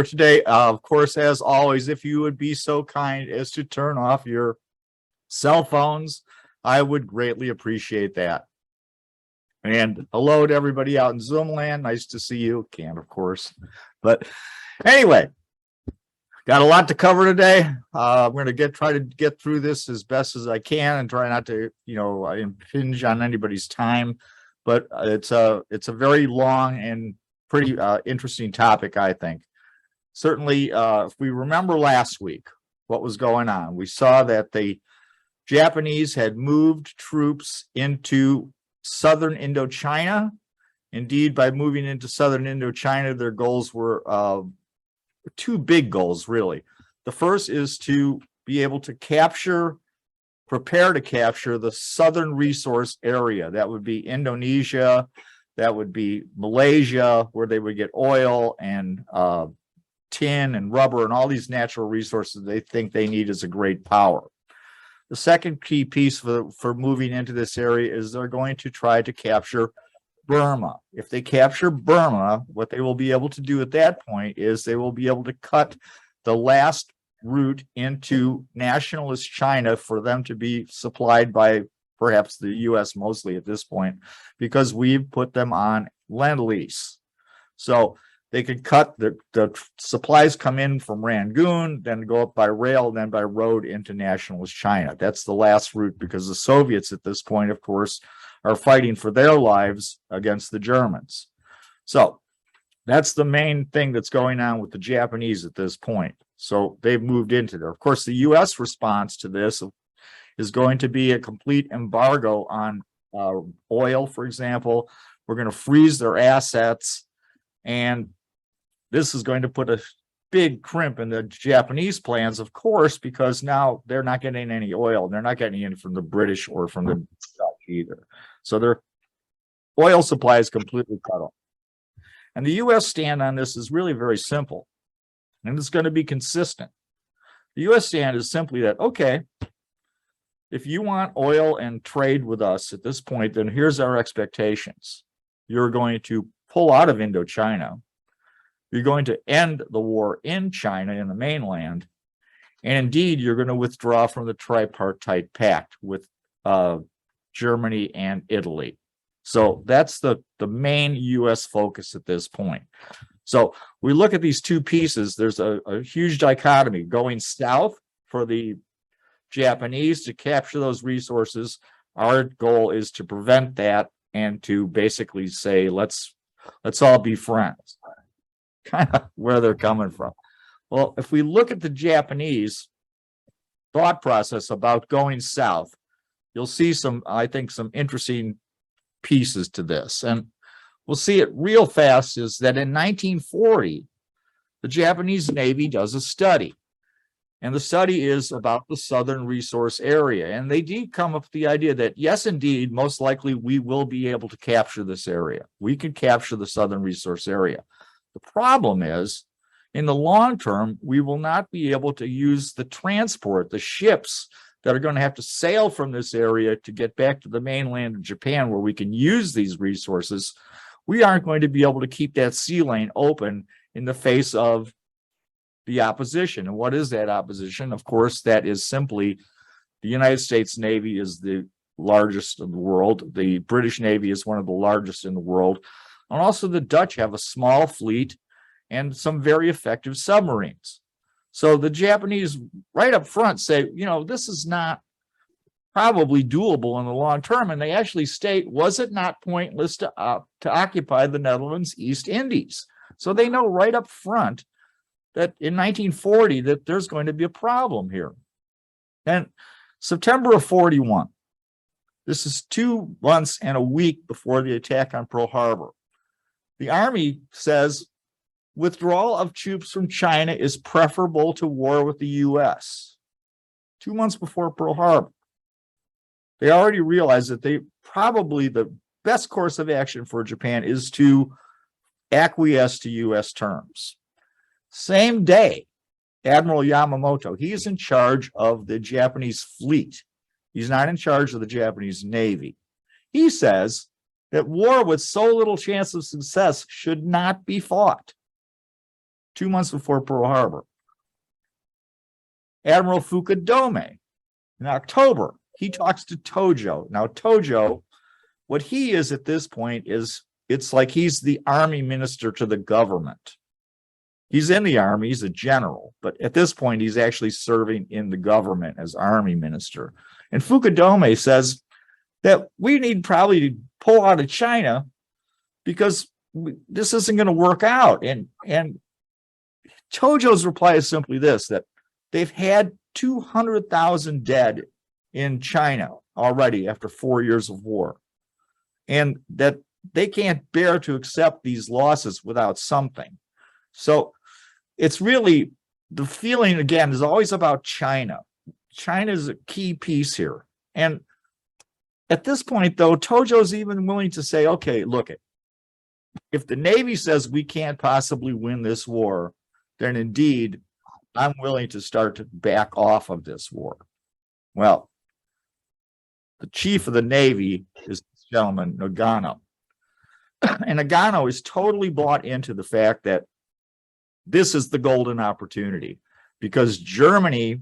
today. Of course, as always, if you would be so kind as to turn off your cell phones, I would greatly appreciate that. And hello to everybody out in Zoom land. Nice to see you. Can't, of course. But anyway, got a lot to cover today. I'm going to try to get through this as best as I can and try not to, impinge on anybody's time. But it's a very long and pretty interesting topic, I think. Certainly, if we remember last week, what was going on, we saw that the Japanese had moved troops into southern Indochina. Indeed, by moving into southern Indochina, their goals were two big goals, really. The first is to be able to prepare to capture the southern resource area. That would be Indonesia, that would be Malaysia, where they would get oil and tin and rubber and all these natural resources they think they need as a great power. The second key piece for moving into this area is they're going to try to capture Burma. If they capture Burma, what they will be able to do at that point is they will be able to cut the last route into nationalist China for them to be supplied by perhaps the U.S. mostly at this point, because we've put them on Lend-Lease. So they could cut the supplies come in from Rangoon, then go up by rail, then by road into nationalist China. That's the last route, because the Soviets at this point, of course, are fighting for their lives against the Germans. So that's the main thing that's going on with the Japanese at this point. So they've moved into there. Of course, the U.S. response to this is going to be a complete embargo on oil, for example. We're going to freeze their assets, and this is going to put a big crimp in the Japanese plans, of course, because now they're not getting any oil. They're not getting any from the British or from the Dutch either. So their oil supply is completely cut off. And the U.S. stand on this is really very simple, and it's going to be consistent. The U.S. stand is simply that, okay, if you want oil and trade with us at this point, then here's our expectations. You're going to pull out of Indochina. You're going to end the war in China, in the mainland, and indeed, you're going to withdraw from the tripartite pact with Germany and Italy. So that's the main U.S. focus at this point. So we look at these two pieces. There's a huge dichotomy going south for the Japanese to capture those resources. Our goal is to prevent that and to basically say, let's all be friends. Kind of where they're coming from. Well, if we look at the Japanese thought process about going south, you'll see I think some interesting pieces to this. And we'll see it real fast is that in 1940, the Japanese Navy does a study. And the study is about the southern resource area. And they did come up with the idea that, yes, indeed, most likely we will be able to capture this area. We can capture the southern resource area. The problem is, in the long term, we will not be able to use the transport, the ships that are going to have to sail from this area to get back to the mainland of Japan where we can use these resources. We aren't going to be able to keep that sea lane open in the face of the opposition. And what is that opposition? Of course, that is simply the United States Navy is the largest in the world. The British Navy is one of the largest in the world. And also the Dutch have a small fleet and some very effective submarines. So the Japanese right up front say, this is not probably doable in the long term. And they actually state, was it not pointless to occupy the Netherlands East Indies? So they know right up front that in 1940 that there's going to be a problem here. And September of 41, this is 2 months and a week before the attack on Pearl Harbor. The Army says withdrawal of troops from China is preferable to war with the U.S. 2 months before Pearl Harbor. They already realize that the best course of action for Japan is to acquiesce to U.S. terms. Same day, Admiral Yamamoto, he is in charge of the Japanese fleet. He's not in charge of the Japanese Navy. He says that war with so little chance of success should not be fought. 2 months before Pearl Harbor. Admiral Fukudome, in October, he talks to Tojo. Now, Tojo, what he is at this point is, it's like he's the army minister to the government. He's in the army, he's a general, but at this point, he's actually serving in the government as army minister. And Fukudome says that we need probably to pull out of China because this isn't going to work out. And Tojo's reply is simply this, that they've had 200,000 dead in China already after 4 years of war, and that they can't bear to accept these losses without something. So it's really, the feeling again is always about China. China is a key piece here. And at this point, though, Tojo's even willing to say, okay, look, if the Navy says we can't possibly win this war, then indeed, I'm willing to start to back off of this war. Well, the chief of the Navy is this gentleman, Nagano. And Nagano is totally bought into the fact that this is the golden opportunity, because Germany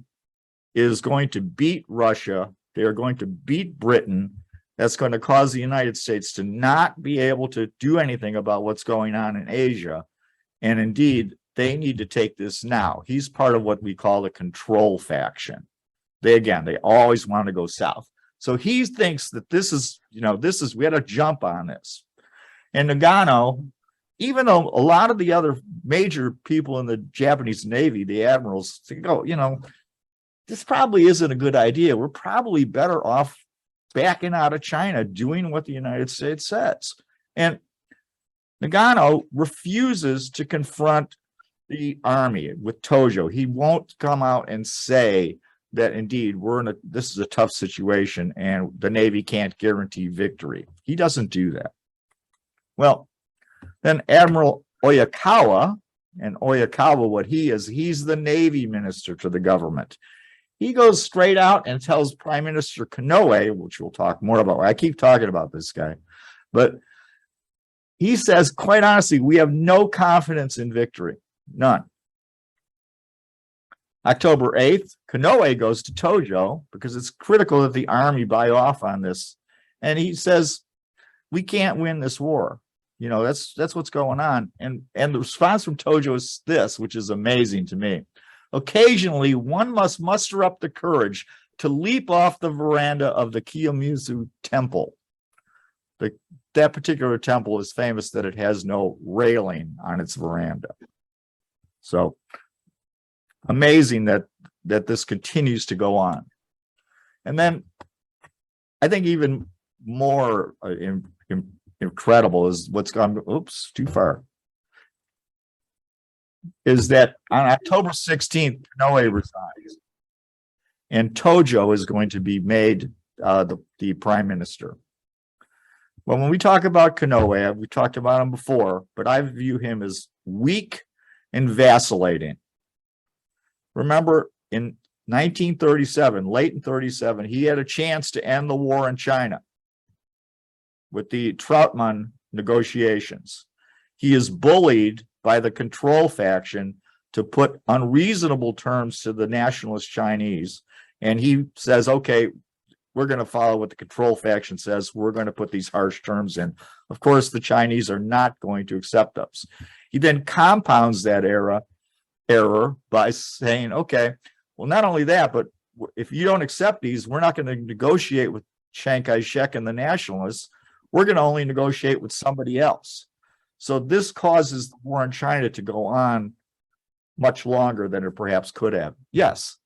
is going to beat Russia. They are going to beat Britain. That's going to cause the United States to not be able to do anything about what's going on in Asia. And indeed, they need to take this now. He's part of what we call the control faction. They always want to go south. So he thinks that this is, we had to jump on this. And Nagano, even though a lot of the other major people in the Japanese Navy, the admirals, think, oh, this probably isn't a good idea. We're probably better off backing out of China, doing what the United States says. And Nagano refuses to confront the army with Tojo. He won't come out and say that indeed this is a tough situation and the Navy can't guarantee victory. He doesn't do that. Well, then Admiral Oyakawa, what he is, he's the Navy minister to the government. He goes straight out and tells Prime Minister Konoe, which we'll talk more about. I keep talking about this guy, but he says, quite honestly, we have no confidence in victory. None. October 8th, Konoe goes to Tojo because it's critical that the army buy off on this. And he says, we can't win this war. That's what's going on. And the response from Tojo is this, which is amazing to me. Occasionally, one must muster up the courage to leap off the veranda of the Kiyomizu Temple. That particular temple is famous that it has no railing on its veranda. So amazing that this continues to go on. And then I think even more incredible is what's gone, oops, too far, is that on October 16th, Konoe resigns. And Tojo is going to be made the prime minister. Well, when we talk about Konoe, we talked about him before, but I view him as weak and vacillating. Remember, in 1937, late in 37, he had a chance to end the war in China with the Trautmann negotiations. He is bullied by the control faction to put unreasonable terms to the nationalist Chinese. And he says, okay, we're going to follow what the control faction says. We're going to put these harsh terms in. Of course, the Chinese are not going to accept those. He then compounds that error by saying, okay, well, not only that, but if you don't accept these, we're not going to negotiate with Chiang Kai-shek and the nationalists. We're going to only negotiate with somebody else. So this causes the war in China to go on much longer than it perhaps could have. Yes.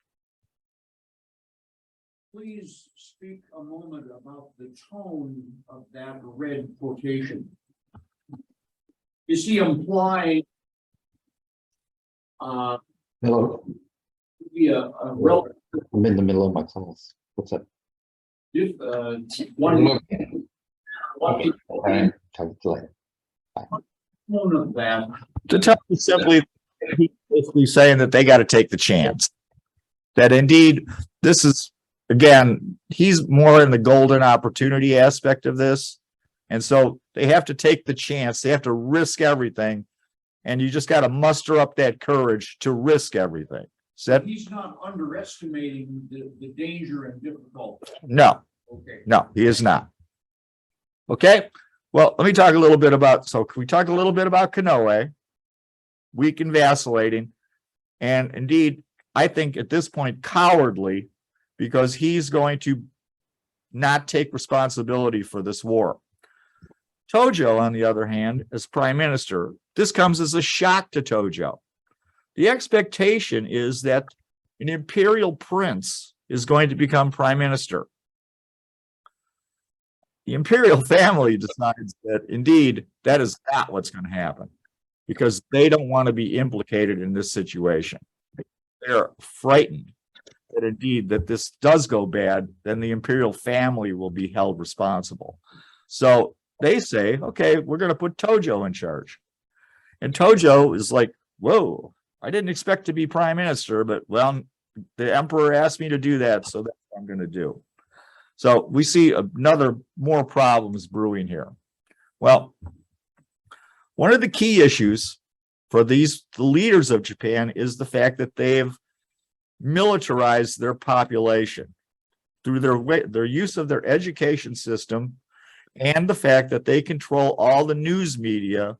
Please speak a moment about the tone of that red quotation. Is he implying Hello. I'm in the middle of my class. What's up? One of that. To tell you simply, he's basically saying that they got to take the chance. That indeed, this is, again, he's more in the golden opportunity aspect of this. And so they have to take the chance. They have to risk everything And you just got to muster up that courage to risk everything. Said, He's not underestimating the danger and difficulty. no, Okay. no, he is not. Okay, well, let me talk a little bit about, so can we talk a little bit about Kanoe? Weak and vacillating. And indeed, I think at this point, cowardly, because he's going to not take responsibility for this war. Tojo, on the other hand, as prime minister, this comes as a shock to Tojo. The expectation is that an imperial prince is going to become prime minister. The imperial family decides that indeed that is not what's going to happen because they don't want to be implicated in this situation. They're frightened that indeed that this does go bad, then the imperial family will be held responsible. So they say, okay, we're going to put Tojo in charge. And Tojo is like, whoa, I didn't expect to be prime minister, but well, the emperor asked me to do that, so that's what I'm going to do. So we see more problems brewing here. Well, one of the key issues for the leaders of Japan is the fact that they've militarized their population through their use of their education system and the fact that they control all the news media.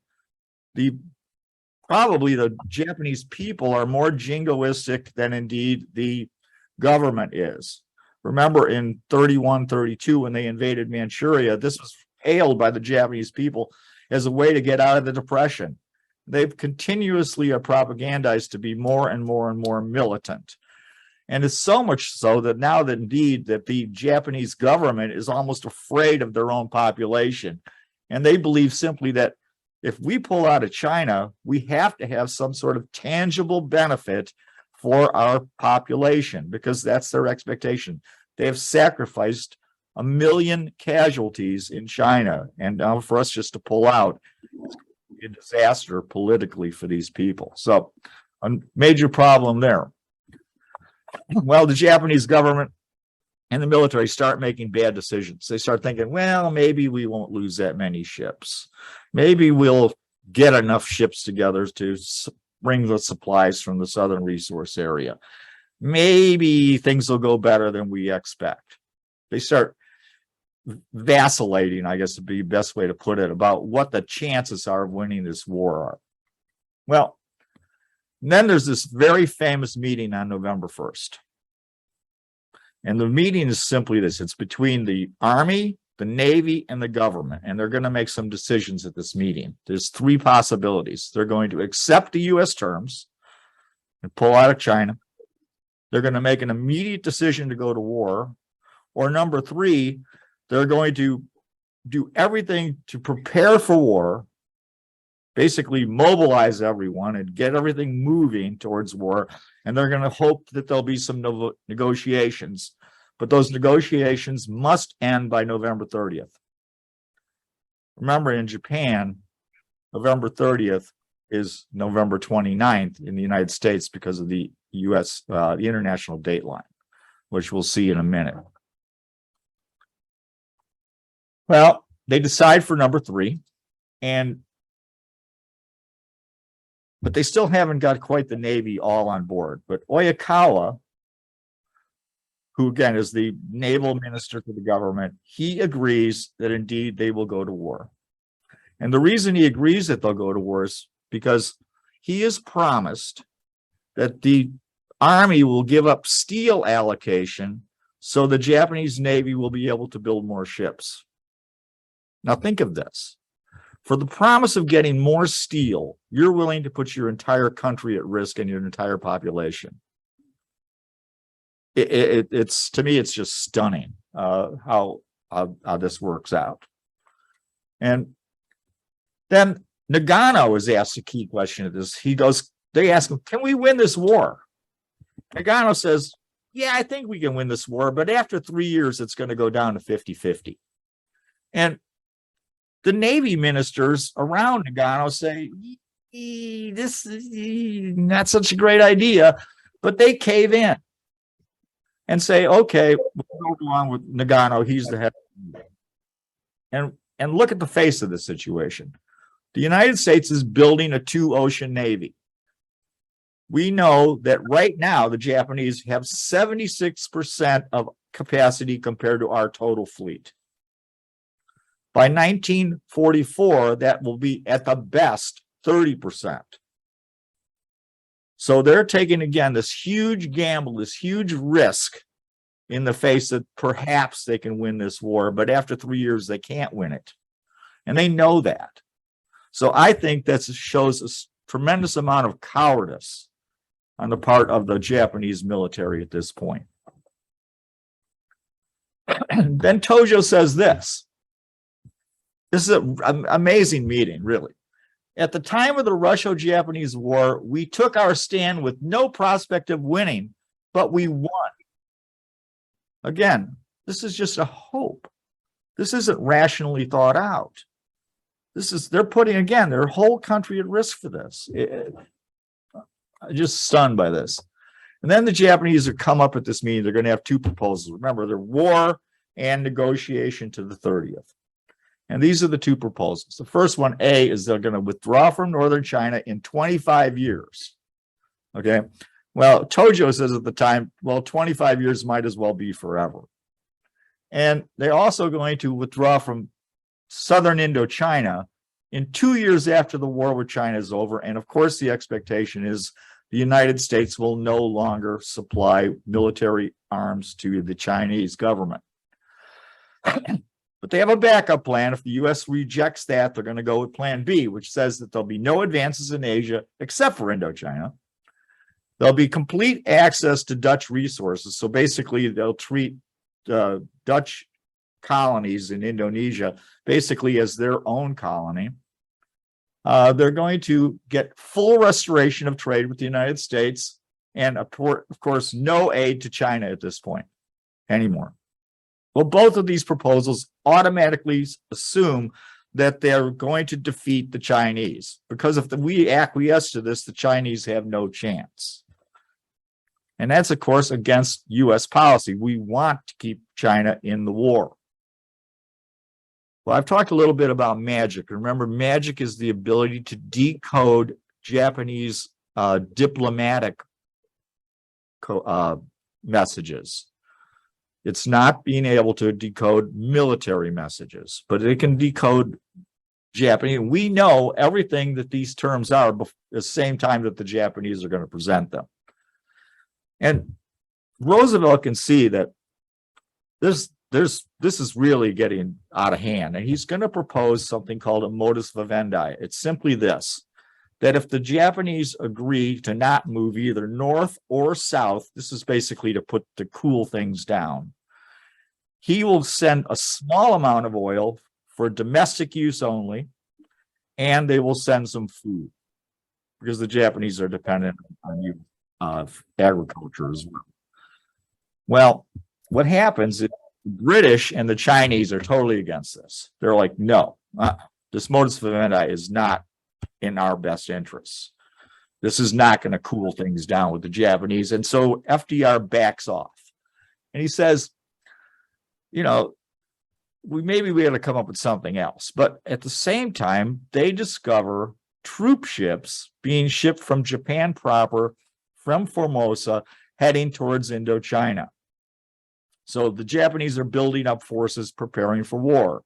Probably the Japanese people are more jingoistic than indeed the government is. Remember in 31, 32, when they invaded Manchuria, this was hailed by the Japanese people as a way to get out of the depression. They've continuously propagandized to be more and more and more militant. And it's so much so that now that indeed that the Japanese government is almost afraid of their own population. And they believe simply that if we pull out of China, we have to have some sort of tangible benefit for our population because that's their expectation. They have sacrificed 1 million casualties in China. And now for us just to pull out, it's a disaster politically for these people. So a major problem there. Well, the Japanese government and the military start making bad decisions. They start thinking, well, maybe we won't lose that many ships. Maybe we'll get enough ships together to bring the supplies from the southern resource area. Maybe things will go better than we expect. They start vacillating, I guess would be the best way to put it, about what the chances are of winning this war are. Well, then there's this very famous meeting on November 1st. And the meeting is simply this. It's between the Army, the Navy, and the government. And they're going to make some decisions at this meeting. There's 3 possibilities. They're going to accept the U.S. terms and pull out of China. They're going to make an immediate decision to go to war. Or number 3, they're going to do everything to prepare for war, basically mobilize everyone and get everything moving towards war. And they're going to hope that there'll be some negotiations. But those negotiations must end by November 30th. Remember, in Japan, November 30th is November 29th in the United States because of the U.S. The international date line, which we'll see in a minute. Well, they decide for number 3, but they still haven't got quite the Navy all on board. But Oyakawa, who again is the naval minister to the government, he agrees that indeed they will go to war. And the reason he agrees that they'll go to war is because he has promised that the Army will give up steel allocation so the Japanese Navy will be able to build more ships. Now think of this. For the promise of getting more steel, you're willing to put your entire country at risk and your entire population. It's to me, it's just stunning how this works out. And then Nagano is asked a key question of this. They ask him, can we win this war? Nagano says, yeah, I think we can win this war, but after 3 years, it's going to go down to 50-50. And the Navy ministers around Nagano say, this is not such a great idea, but they cave in and say, okay, we'll go along with Nagano. He's the head. And look at the face of the situation. The United States is building a 2-ocean navy. We know that right now the Japanese have 76% of capacity compared to our total fleet. By 1944, that will be at the best 30%. So they're taking, again, this huge gamble, this huge risk in the face that perhaps they can win this war, but after 3 years, they can't win it. And they know that. So I think that shows a tremendous amount of cowardice on the part of the Japanese military at this point. Then Tojo says this. This is an amazing meeting, really. At the time of the Russo-Japanese War, we took our stand with no prospect of winning, but we won. Again, this is just a hope. This isn't rationally thought out. They're putting, again, their whole country at risk for this. I'm just stunned by this. And then the Japanese are come up at this meeting. They're going to have two proposals. Remember, they're war and negotiation to the 30th. And these are the two proposals. The first one, A, is they're going to withdraw from northern China in 25 years. Okay. Well, Tojo says at the time, well, 25 years might as well be forever. And they're also going to withdraw from southern Indochina in 2 years after the war with China is over. And of course, the expectation is the United States will no longer supply military arms to the Chinese government. But they have a backup plan. If the U.S. rejects that, they're going to go with plan B, which says that there'll be no advances in Asia except for Indochina. There'll be complete access to Dutch resources. So basically, they'll treat Dutch colonies in Indonesia basically as their own colony. They're going to get full restoration of trade with the United States and, of course, no aid to China at this point anymore. Well, both of these proposals automatically assume that they're going to defeat the Chinese, because if we acquiesce to this, the Chinese have no chance. And that's, of course, against U.S. policy. We want to keep China in the war. Well, I've talked a little bit about magic. Remember, magic is the ability to decode Japanese diplomatic messages. It's not being able to decode military messages, but it can decode Japanese. We know everything that these terms are at the same time that the Japanese are going to present them. And Roosevelt can see that this is really getting out of hand, and he's going to propose something called a modus vivendi. It's simply this, that if the Japanese agree to not move either north or south, this is basically to cool things down, he will send a small amount of oil for domestic use only, and they will send some food, because the Japanese are dependent on agriculture as well. Well, what happens is the British and the Chinese are totally against this. They're like, no, this modus vivendi is not in our best interests. This is not going to cool things down with the Japanese. And so FDR backs off. And he says, you know, we got to come up with something else. But at the same time, they discover troop ships being shipped from Japan proper, from Formosa, heading towards Indochina. So the Japanese are building up forces, preparing for war.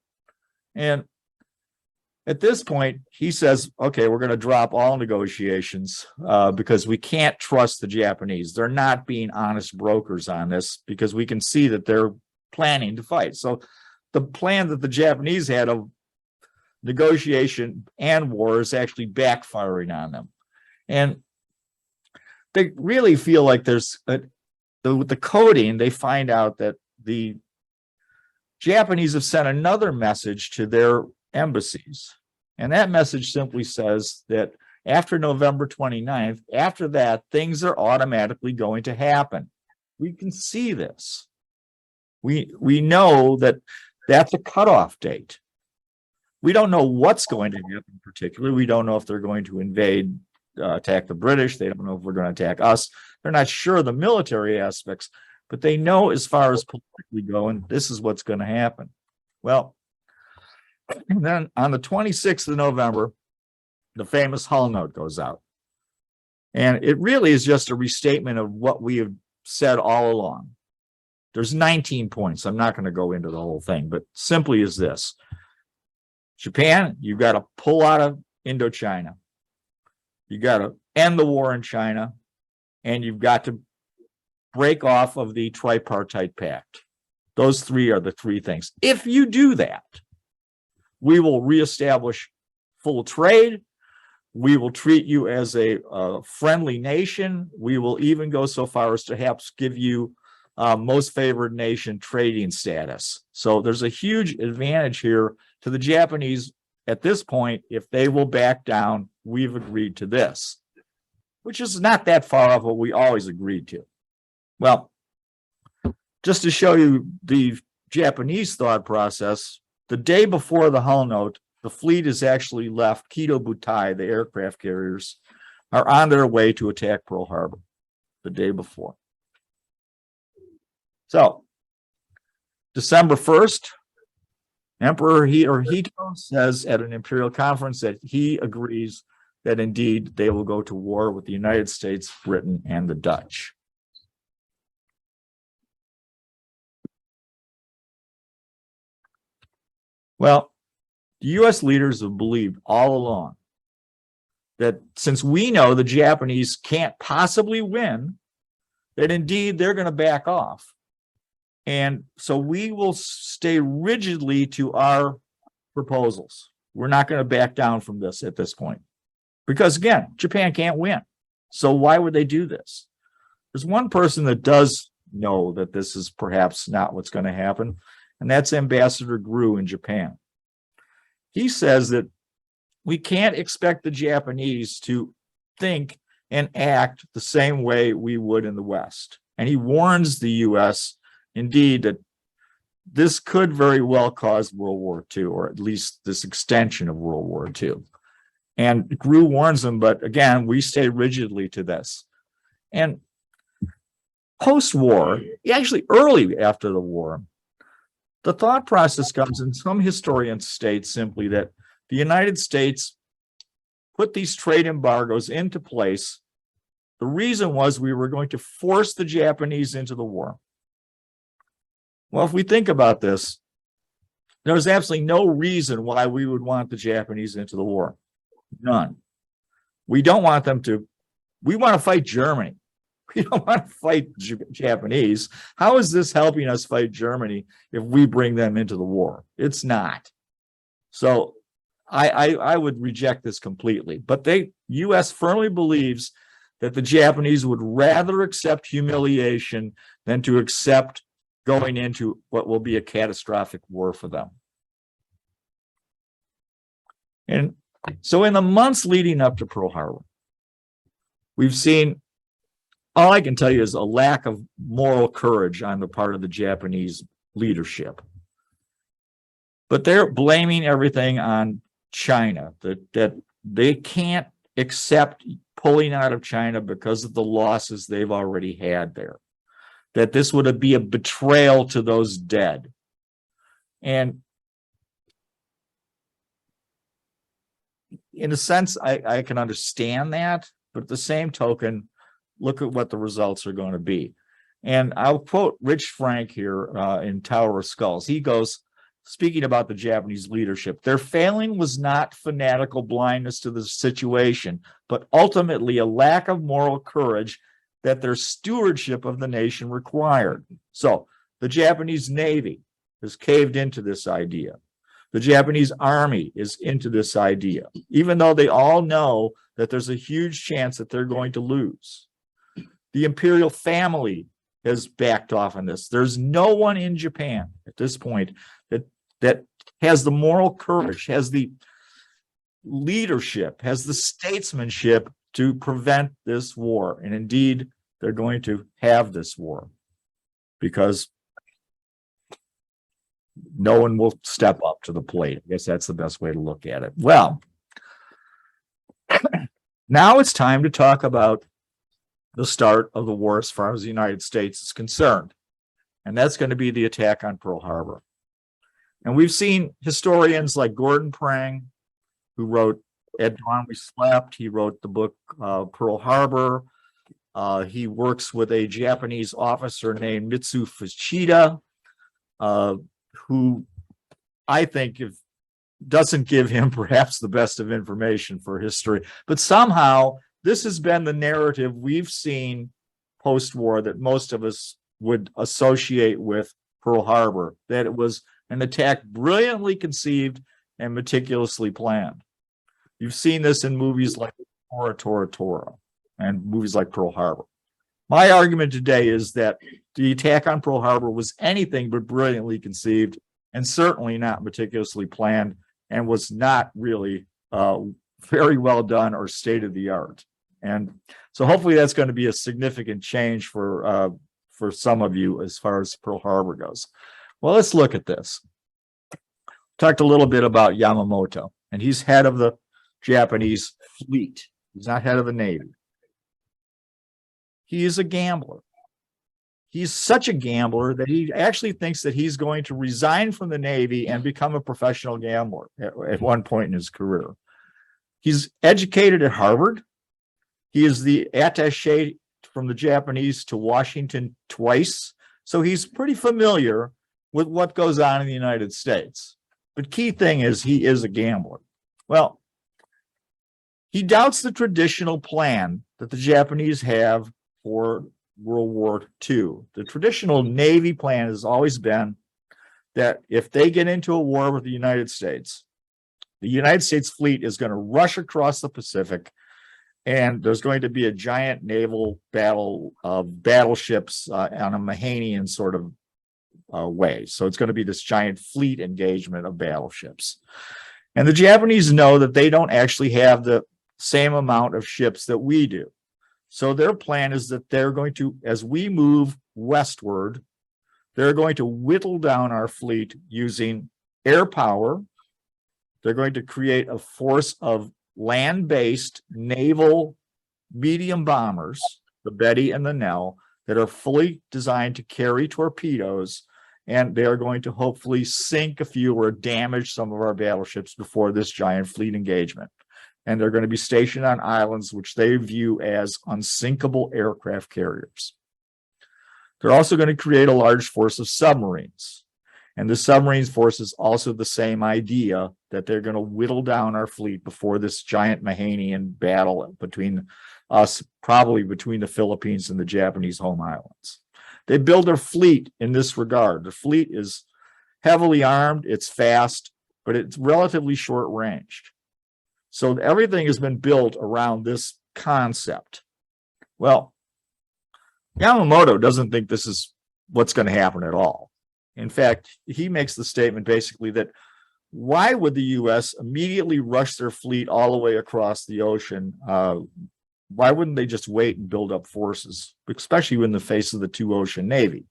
And at this point, he says, okay, we're going to drop all negotiations because we can't trust the Japanese. They're not being honest brokers on this, because we can see that they're planning to fight. So the plan that the Japanese had of negotiation and war is actually backfiring on them. And they really feel like there's with the coding, they find out that the Japanese have sent another message to their embassies. And that message simply says that after November 29th, after that, things are automatically going to happen. We can see this. We know that that's a cutoff date. We don't know what's going to happen particularly. We don't know if they're going to invade, attack the British. They don't know if we're going to attack us. They're not sure the military aspects, but they know as far as politically going, this is what's going to happen. Well, and then on the 26th of November, the famous Hull note goes out. And it really is just a restatement of what we have said all along. There's 19 points. I'm not going to go into the whole thing, but simply is this. Japan, you've got to pull out of Indochina. You got to end the war in China, and you've got to break off of the tripartite pact. Those three are the three things. If you do that, we will reestablish full trade. We will treat you as a friendly nation. We will even go so far as to perhaps give you most favored nation trading status. So there's a huge advantage here to the Japanese at this point. If they will back down, we've agreed to this, which is not that far off what we always agreed to. Well, just to show you the Japanese thought process, the day before the Hull note, the fleet has actually left Kido Butai, the aircraft carriers, are on their way to attack Pearl Harbor the day before. So, December 1st, Emperor Hirohito says at an imperial conference that he agrees that indeed they will go to war with the United States, Britain, and the Dutch. Well, the U.S. leaders have believed all along that since we know the Japanese can't possibly win, that indeed they're going to back off. And so we will stay rigidly to our proposals. We're not going to back down from this at this point. Because again, Japan can't win. So why would they do this? There's one person that does know that this is perhaps not what's going to happen, and that's Ambassador Gru in Japan. He says that we can't expect the Japanese to think and act the same way we would in the West. And he warns the U.S., indeed, that this could very well cause World War II, or at least this extension of World War II. And Gru warns them, but again, we stay rigidly to this. And post-war, actually early after the war, the thought process comes, and some historians state simply that the United States put these trade embargoes into place. The reason was we were going to force the Japanese into the war. Well, if we think about this, there's absolutely no reason why we would want the Japanese into the war. None. We don't want them to. We want to fight Germany. We don't want to fight Japanese. How is this helping us fight Germany if we bring them into the war? It's not. So I would reject this completely. But the U.S. firmly believes that the Japanese would rather accept humiliation than to accept going into what will be a catastrophic war for them. And so in the months leading up to Pearl Harbor, we've seen, all I can tell you is a lack of moral courage on the part of the Japanese leadership. But they're blaming everything on China, that they can't accept pulling out of China because of the losses they've already had there. That this would be a betrayal to those dead. And in a sense, I can understand that, but at the same token, look at what the results are going to be. And I'll quote Rich Frank here in Tower of Skulls. He goes, speaking about the Japanese leadership, their failing was not fanatical blindness to the situation, but ultimately a lack of moral courage that their stewardship of the nation required. So the Japanese Navy has caved into this idea. The Japanese Army is into this idea, even though they all know that there's a huge chance that they're going to lose. The imperial family has backed off on this. There's no one in Japan at this point that has the moral courage, has the leadership, has the statesmanship to prevent this war. And indeed, they're going to have this war because no one will step up to the plate. I guess that's the best way to look at it. Well, now it's time to talk about the start of the war as far as the United States is concerned. And that's going to be the attack on Pearl Harbor. And we've seen historians like Gordon Prang, who wrote At Dawn We Slept. He wrote the book Pearl Harbor. He works with a Japanese officer named Mitsu Fuchida, who I think doesn't give him perhaps the best of information for history, but somehow this has been the narrative we've seen post-war that most of us would associate with Pearl Harbor, that it was an attack brilliantly conceived and meticulously planned. You've seen this in movies like Tora Tora Tora and movies like Pearl Harbor. My argument today is that the attack on Pearl Harbor was anything but brilliantly conceived and certainly not meticulously planned and was not really very well done or state of the art. And so hopefully that's going to be a significant change for some of you as far as Pearl Harbor goes. Well, let's look at this. Talked a little bit about Yamamoto, and he's head of the Japanese fleet. He's not head of the Navy. He is a gambler. He's such a gambler that he actually thinks that he's going to resign from the Navy and become a professional gambler at one point in his career. He's educated at Harvard. He is the attaché from the Japanese to Washington twice. So he's pretty familiar with what goes on in the United States. But key thing is he is a gambler. Well, he doubts the traditional plan that the Japanese have for World War II. The traditional Navy plan has always been that if they get into a war with the United States fleet is going to rush across the Pacific, and there's going to be a giant naval battle of battleships on a Mahanian sort of way. So it's going to be this giant fleet engagement of battleships. And the Japanese know that they don't actually have the same amount of ships that we do. So their plan is that they're going to, as we move westward, they're going to whittle down our fleet using air power. They're going to create a force of land-based naval medium bombers, the Betty and the Nell, that are fully designed to carry torpedoes, and they are going to hopefully sink a few or damage some of our battleships before this giant fleet engagement. And they're going to be stationed on islands which they view as unsinkable aircraft carriers. They're also going to create a large force of submarines. And the submarines force is also the same idea that they're going to whittle down our fleet before this giant Mahanian battle between us, probably between the Philippines and the Japanese home islands. They build their fleet in this regard. The fleet is heavily armed, it's fast, but it's relatively short-ranged. So everything has been built around this concept. Well, Yamamoto doesn't think this is what's going to happen at all. In fact, he makes the statement basically that why would the U.S. immediately rush their fleet all the way across the ocean? Why wouldn't they just wait and build up forces, especially in the face of the two-ocean Navy?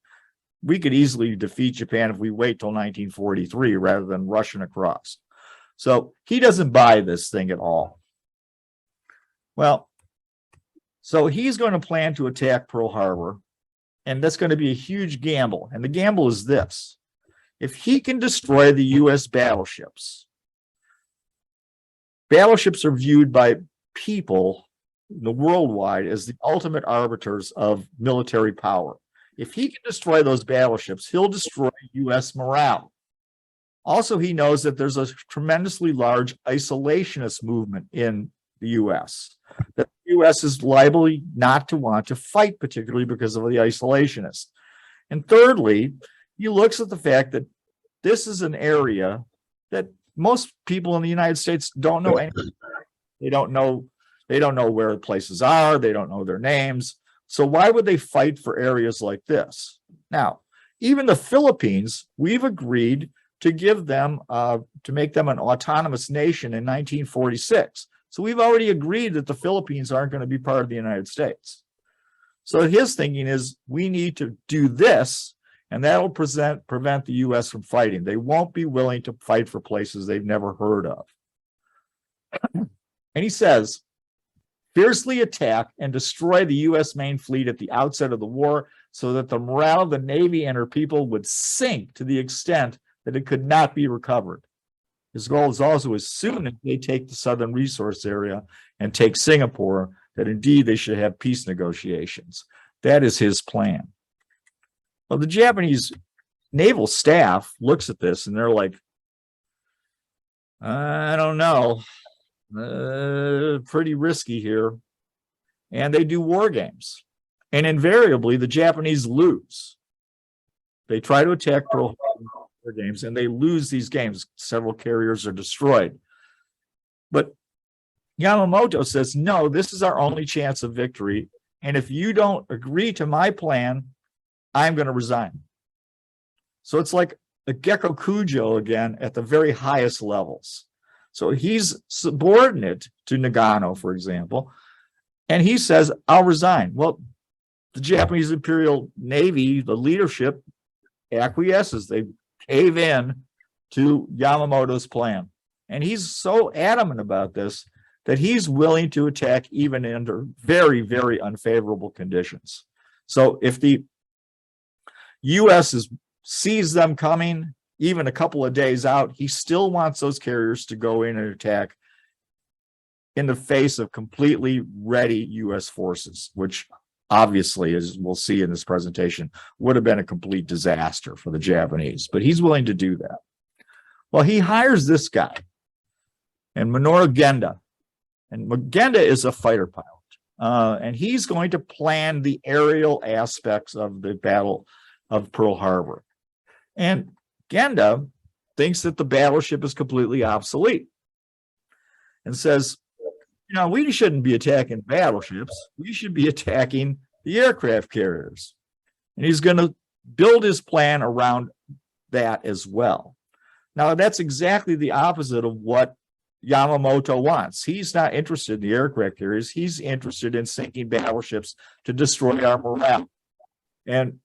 We could easily defeat Japan if we wait till 1943 rather than rushing across. So he doesn't buy this thing at all. Well, so he's going to plan to attack Pearl Harbor, and that's going to be a huge gamble. And the gamble is this: if he can destroy the U.S. battleships, battleships are viewed by people in the worldwide as the ultimate arbiters of military power. If he can destroy those battleships, he'll destroy U.S. morale. Also, he knows that there's a tremendously large isolationist movement in the U.S. That the U.S. is liable not to want to fight, particularly because of the isolationists. And thirdly, he looks at the fact that this is an area that most people in the United States don't know anything. They don't know where the places are. They don't know their names. So why would they fight for areas like this? Now, even the Philippines, we've agreed to give them, to make them an autonomous nation in 1946. So we've already agreed that the Philippines aren't going to be part of the United States. So his thinking is we need to do this, and that'll prevent the U.S. from fighting. They won't be willing to fight for places they've never heard of. And he says, fiercely attack and destroy the U.S. main fleet at the outset of the war so that the morale of the Navy and her people would sink to the extent that it could not be recovered. His goal is also, as soon as they take the Southern Resource Area and take Singapore, that indeed they should have peace negotiations. That is his plan. Well, the Japanese naval staff looks at this and they're like, I don't know, pretty risky here. And they do war games. And invariably, the Japanese lose. They try to attack Pearl Harbor war games and they lose these games. Several carriers are destroyed. But Yamamoto says, no, this is our only chance of victory. And if you don't agree to my plan, I'm going to resign. So it's like a Gecko Kujo again at the very highest levels. So he's subordinate to Nagano, for example, and he says, I'll resign. Well, the Japanese Imperial Navy, the leadership, acquiesces. They cave in to Yamamoto's plan. And he's so adamant about this that he's willing to attack even under very, very unfavorable conditions. So if the U.S. sees them coming, even a couple of days out, he still wants those carriers to go in and attack in the face of completely ready U.S. forces, which obviously, as we'll see in this presentation, would have been a complete disaster for the Japanese, but he's willing to do that. Well, he hires this guy, and Minoru Genda, and Genda is a fighter pilot, and he's going to plan the aerial aspects of the Battle of Pearl Harbor. And Genda thinks that the battleship is completely obsolete and says, you know, we shouldn't be attacking battleships. We should be attacking the aircraft carriers. And he's going to build his plan around that as well. Now, that's exactly the opposite of what Yamamoto wants. He's not interested in the aircraft carriers. He's interested in sinking battleships to destroy our morale. And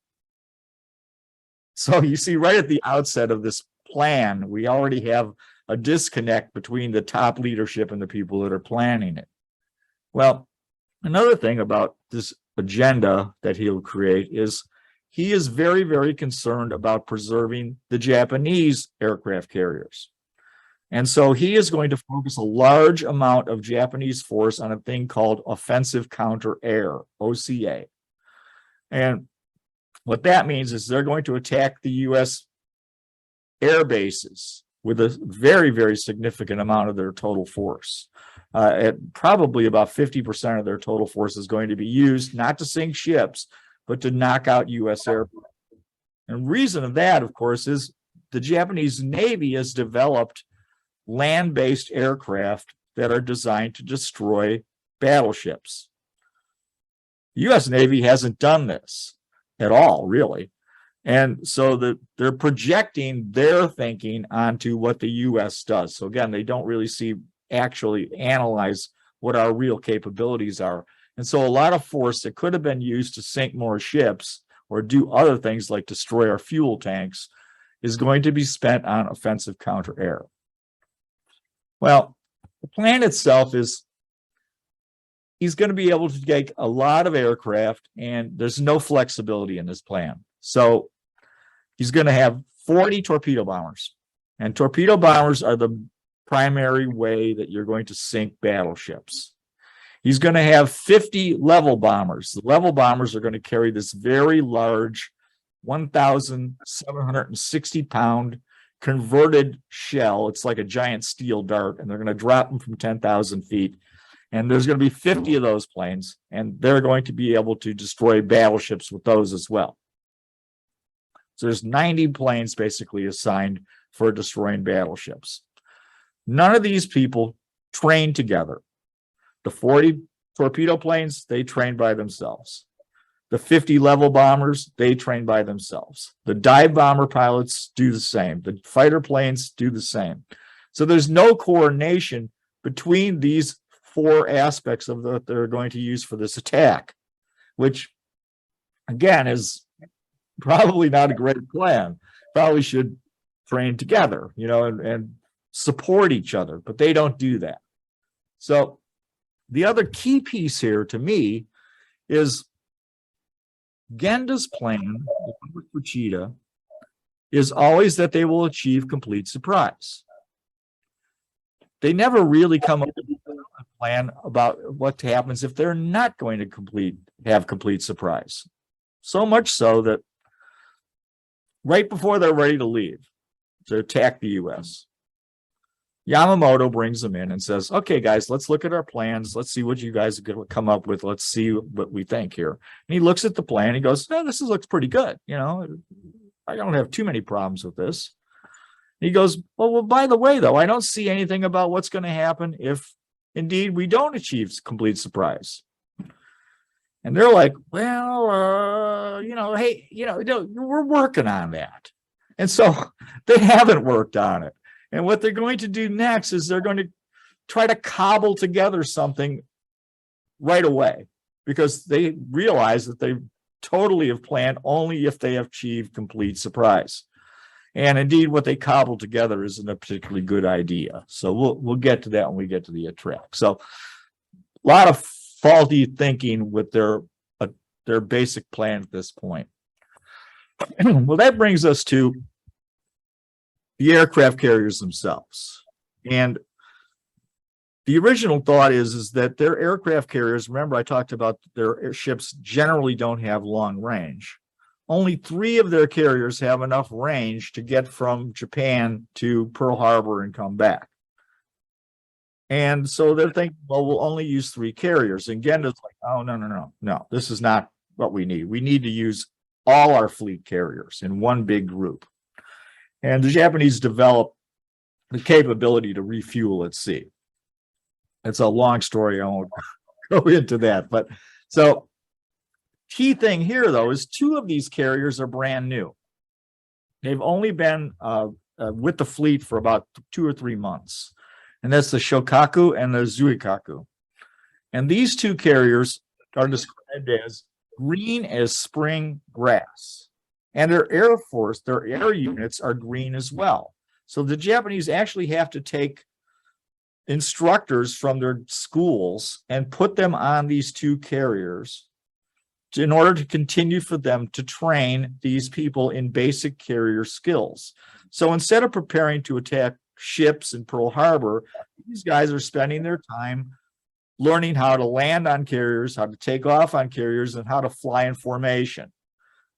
so you see right at the outset of this plan, we already have a disconnect between the top leadership and the people that are planning it. Well, another thing about this agenda that he'll create is he is very, very concerned about preserving the Japanese aircraft carriers. And so he is going to focus a large amount of Japanese force on a thing called offensive counter air, OCA. And what that means is they're going to attack the U.S. air bases with a very, very significant amount of their total force. At probably about 50% of their total force is going to be used not to sink ships, but to knock out U.S. aircraft. And reason of that, of course, is the Japanese Navy has developed land-based aircraft that are designed to destroy battleships. The U.S. Navy hasn't done this at all, really. And so they're projecting their thinking onto what the U.S. does. So again, they don't really actually analyze what our real capabilities are. And so a lot of force that could have been used to sink more ships or do other things like destroy our fuel tanks is going to be spent on offensive counter air. Well, the plan itself is he's going to be able to take a lot of aircraft, and there's no flexibility in this plan. So he's going to have 40 torpedo bombers, and torpedo bombers are the primary way that you're going to sink battleships. He's going to have 50 level bombers. The level bombers are going to carry this very large 1,760-pound converted shell. It's like a giant steel dart, and they're going to drop them from 10,000 feet. And there's going to be 50 of those planes, and they're going to be able to destroy battleships with those as well. So there's 90 planes basically assigned for destroying battleships. None of these people train together. The 40 torpedo planes, they train by themselves. The 50 level bombers, they train by themselves. The dive bomber pilots do the same. The fighter planes do the same. So there's no coordination between these four aspects of what they're going to use for this attack, which again is probably not a great plan. Probably should train together, and support each other, but they don't do that. So the other key piece here to me is Genda's plan for Chita is always that they will achieve complete surprise. they never really come up with a plan about what happens if they're not going to have complete surprise. So much so that right before they're ready to leave to attack the US, Yamamoto brings them in and says, okay, guys, let's look at our plans. Let's see what you guys are going to come up with. Let's see what we think here. And he looks at the plan. He goes, no, this looks pretty good. You know, I don't have too many problems with this. He goes, well, by the way, though, I don't see anything about what's going to happen if indeed we don't achieve complete surprise. And they're like, well, hey, we're working on that. And so they haven't worked on it. And what they're going to do next is they're going to try to cobble together something right away, because they realize that they totally have planned only if they have achieved complete surprise. And indeed, what they cobble together isn't a particularly good idea. So we'll get to that when we get to the attract. So a lot of faulty thinking with their basic plan at this point. Well, that brings us to the aircraft carriers themselves. And the original thought is that their aircraft carriers, remember I talked about their airships generally don't have long range. Only 3 of their carriers have enough range to get from Japan to Pearl Harbor and come back. And so they're thinking, well, we'll only use 3 carriers. And Genda's like, oh, no, this is not what we need. We need to use all our fleet carriers in one big group. And the Japanese developed the capability to refuel at sea. It's a long story. I won't go into that. But so key thing here, though, is 2 of these carriers are brand new. They've only been with the fleet for about 2 or 3 months. And that's the Shokaku and the Zuikaku. And these 2 carriers are described as green as spring grass. And their air units are green as well. So the Japanese actually have to take instructors from their schools and put them on these 2 carriers in order to continue for them to train these people in basic carrier skills. So instead of preparing to attack ships in Pearl Harbor, these guys are spending their time learning how to land on carriers, how to take off on carriers, and how to fly in formation.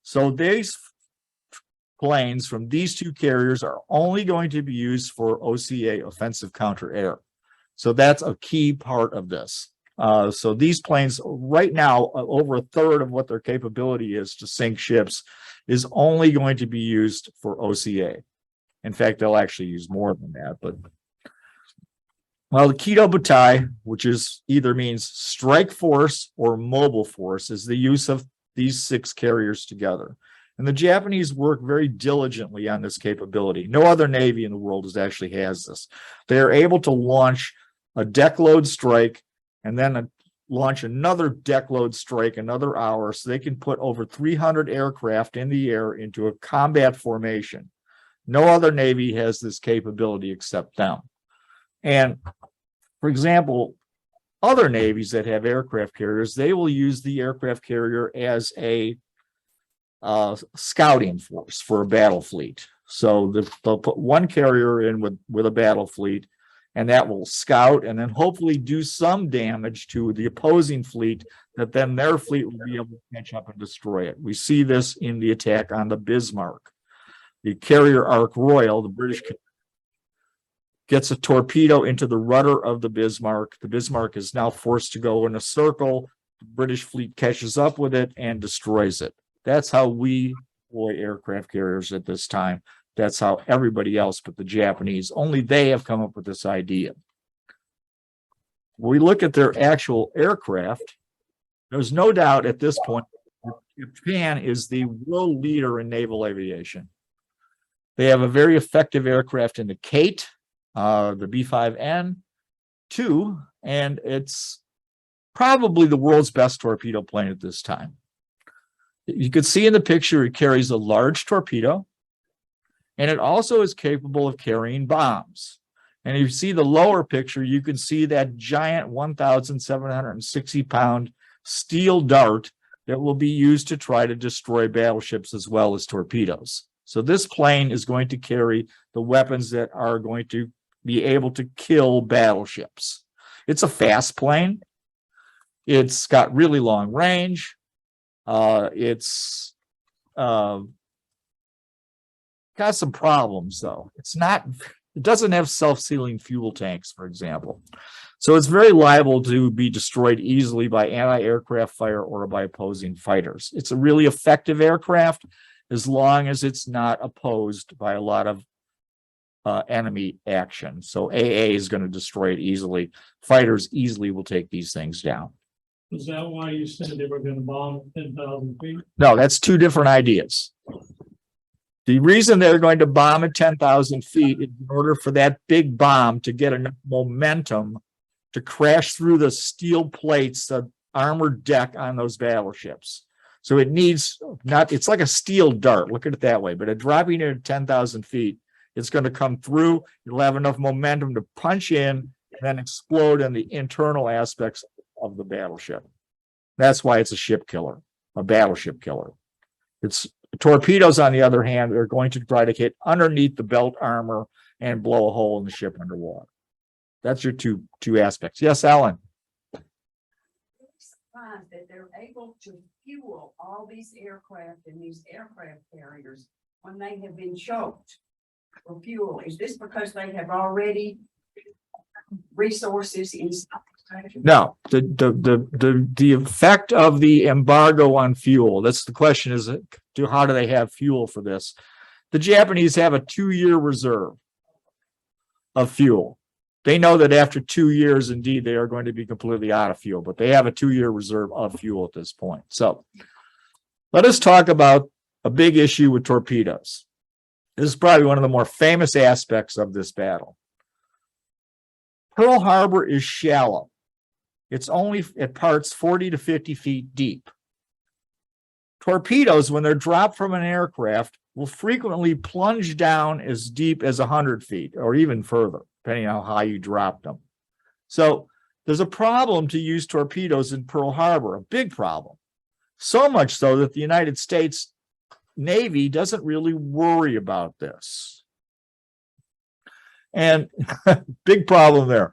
So these planes from these 2 carriers are only going to be used for OCA, offensive counter air. So that's a key part of this. So these planes right now, over a third of what their capability is to sink ships is only going to be used for OCA. In fact, they'll actually use more than that. But well, the Kido Butai, which is either means strike force or mobile force, is the use of these 6 carriers together. And the Japanese work very diligently on this capability. No other Navy in the world actually has this. They are able to launch a deck load strike and then launch another deck load strike another hour, so they can put over 300 aircraft in the air into a combat formation. No other Navy has this capability except them. And for example, other navies that have aircraft carriers, they will use the aircraft carrier as a scouting force for a battle fleet. So they'll put 1 carrier in with a battle fleet, and that will scout and then hopefully do some damage to the opposing fleet, that then their fleet will be able to catch up and destroy it. We see this in the attack on the Bismarck. The carrier Ark Royal, the British, gets a torpedo into the rudder of the Bismarck. The Bismarck is now forced to go in a circle. The British fleet catches up with it and destroys it. That's how we deploy aircraft carriers at this time. That's how everybody else but the Japanese, only they have come up with this idea. When we look at their actual aircraft, there's no doubt at this point Japan is the world leader in naval aviation. They have a very effective aircraft in the Kate, the B-5N-2, and it's probably the world's best torpedo plane at this time. You can see in the picture it carries a large torpedo, and it also is capable of carrying bombs. And if you see the lower picture, you can see that giant 1,760-pound steel dart that will be used to try to destroy battleships as well as torpedoes. So this plane is going to carry the weapons that are going to be able to kill battleships. It's a fast plane. It's got really long range. It's got some problems though. It doesn't have self-sealing fuel tanks, for example. So it's very liable to be destroyed easily by anti-aircraft fire or by opposing fighters. It's a really effective aircraft as long as it's not opposed by a lot of enemy action. So AA is going to destroy it easily. Fighters easily will take these things down. Is that why you said they were gonna bomb 10,000 feet? No, that's two different ideas. The reason they're going to bomb at 10,000 feet is in order for that big bomb to get enough momentum to crash through the steel plates, the armored deck on those battleships. So it needs it's like a steel dart, look at it that way, but dropping it at 10,000 feet, it's going to come through, you'll have enough momentum to punch in and then explode in the internal aspects of the battleship. That's why it's a ship killer, a battleship killer. It's torpedoes, on the other hand, are going to try to hit underneath the belt armor and blow a hole in the ship underwater. That's your two aspects. Yes, Alan. Surprised that they're able to fuel all these aircraft and these aircraft carriers when they have been choked for fuel. Is this because they have already resources in? No, the effect of the embargo on fuel. That's the question: is how do they have fuel for this? The Japanese have a 2-year reserve of fuel. They know that after 2 years, indeed, they are going to be completely out of fuel, but they have a 2-year reserve of fuel at this point. So let us talk about a big issue with torpedoes. This is probably one of the more famous aspects of this battle. Pearl Harbor is shallow. It's only at parts 40 to 50 feet deep. Torpedoes, when they're dropped from an aircraft, will frequently plunge down as deep as 100 feet or even further, depending on how high you drop them. So there's a problem to use torpedoes in Pearl Harbor, a big problem. So much so that the United States Navy doesn't really worry about this. And big problem there.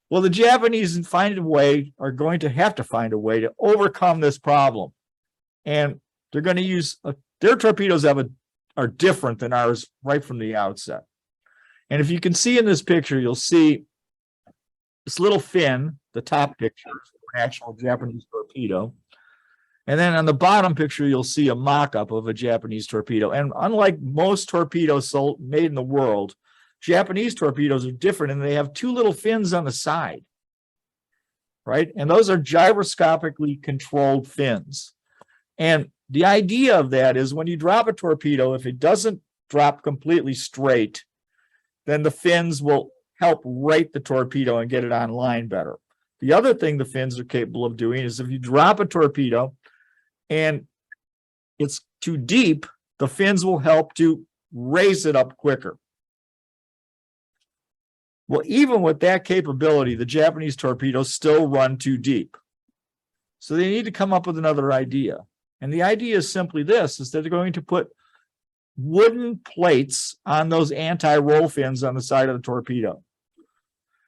Well, the Japanese are going to have to find a way to overcome this problem. And they're going to use, their torpedoes are different than ours right from the outset. And if you can see in this picture, you'll see this little fin, the top picture, an actual Japanese torpedo. And then on the bottom picture, you'll see a mock-up of a Japanese torpedo. And unlike most torpedoes made in the world, Japanese torpedoes are different, and they have two little fins on the side, right? And those are gyroscopically controlled fins. And the idea of that is when you drop a torpedo, if it doesn't drop completely straight, then the fins will help right the torpedo and get it online better. The other thing the fins are capable of doing is if you drop a torpedo and it's too deep, the fins will help to raise it up quicker. Well, even with that capability, the Japanese torpedoes still run too deep. So they need to come up with another idea. And the idea is simply this, is that they're going to put wooden plates on those anti-roll fins on the side of the torpedo.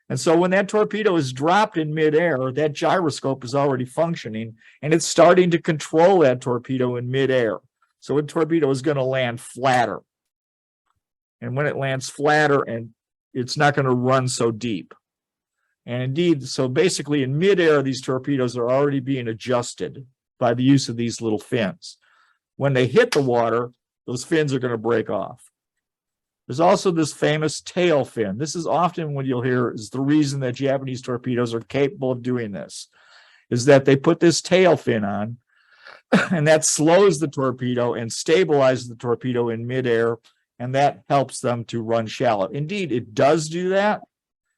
And so when that torpedo is dropped in midair, that gyroscope is already functioning, and it's starting to control that torpedo in midair. So a torpedo is going to land flatter. And when it lands flatter, and it's not going to run so deep. And indeed, so basically in midair, these torpedoes are already being adjusted by the use of these little fins. When they hit the water, those fins are going to break off. There's also this famous tail fin. This is often what you'll hear is the reason that Japanese torpedoes are capable of doing this, is that they put this tail fin on, and that slows the torpedo and stabilizes the torpedo in midair, and that helps them to run shallow. Indeed, it does do that,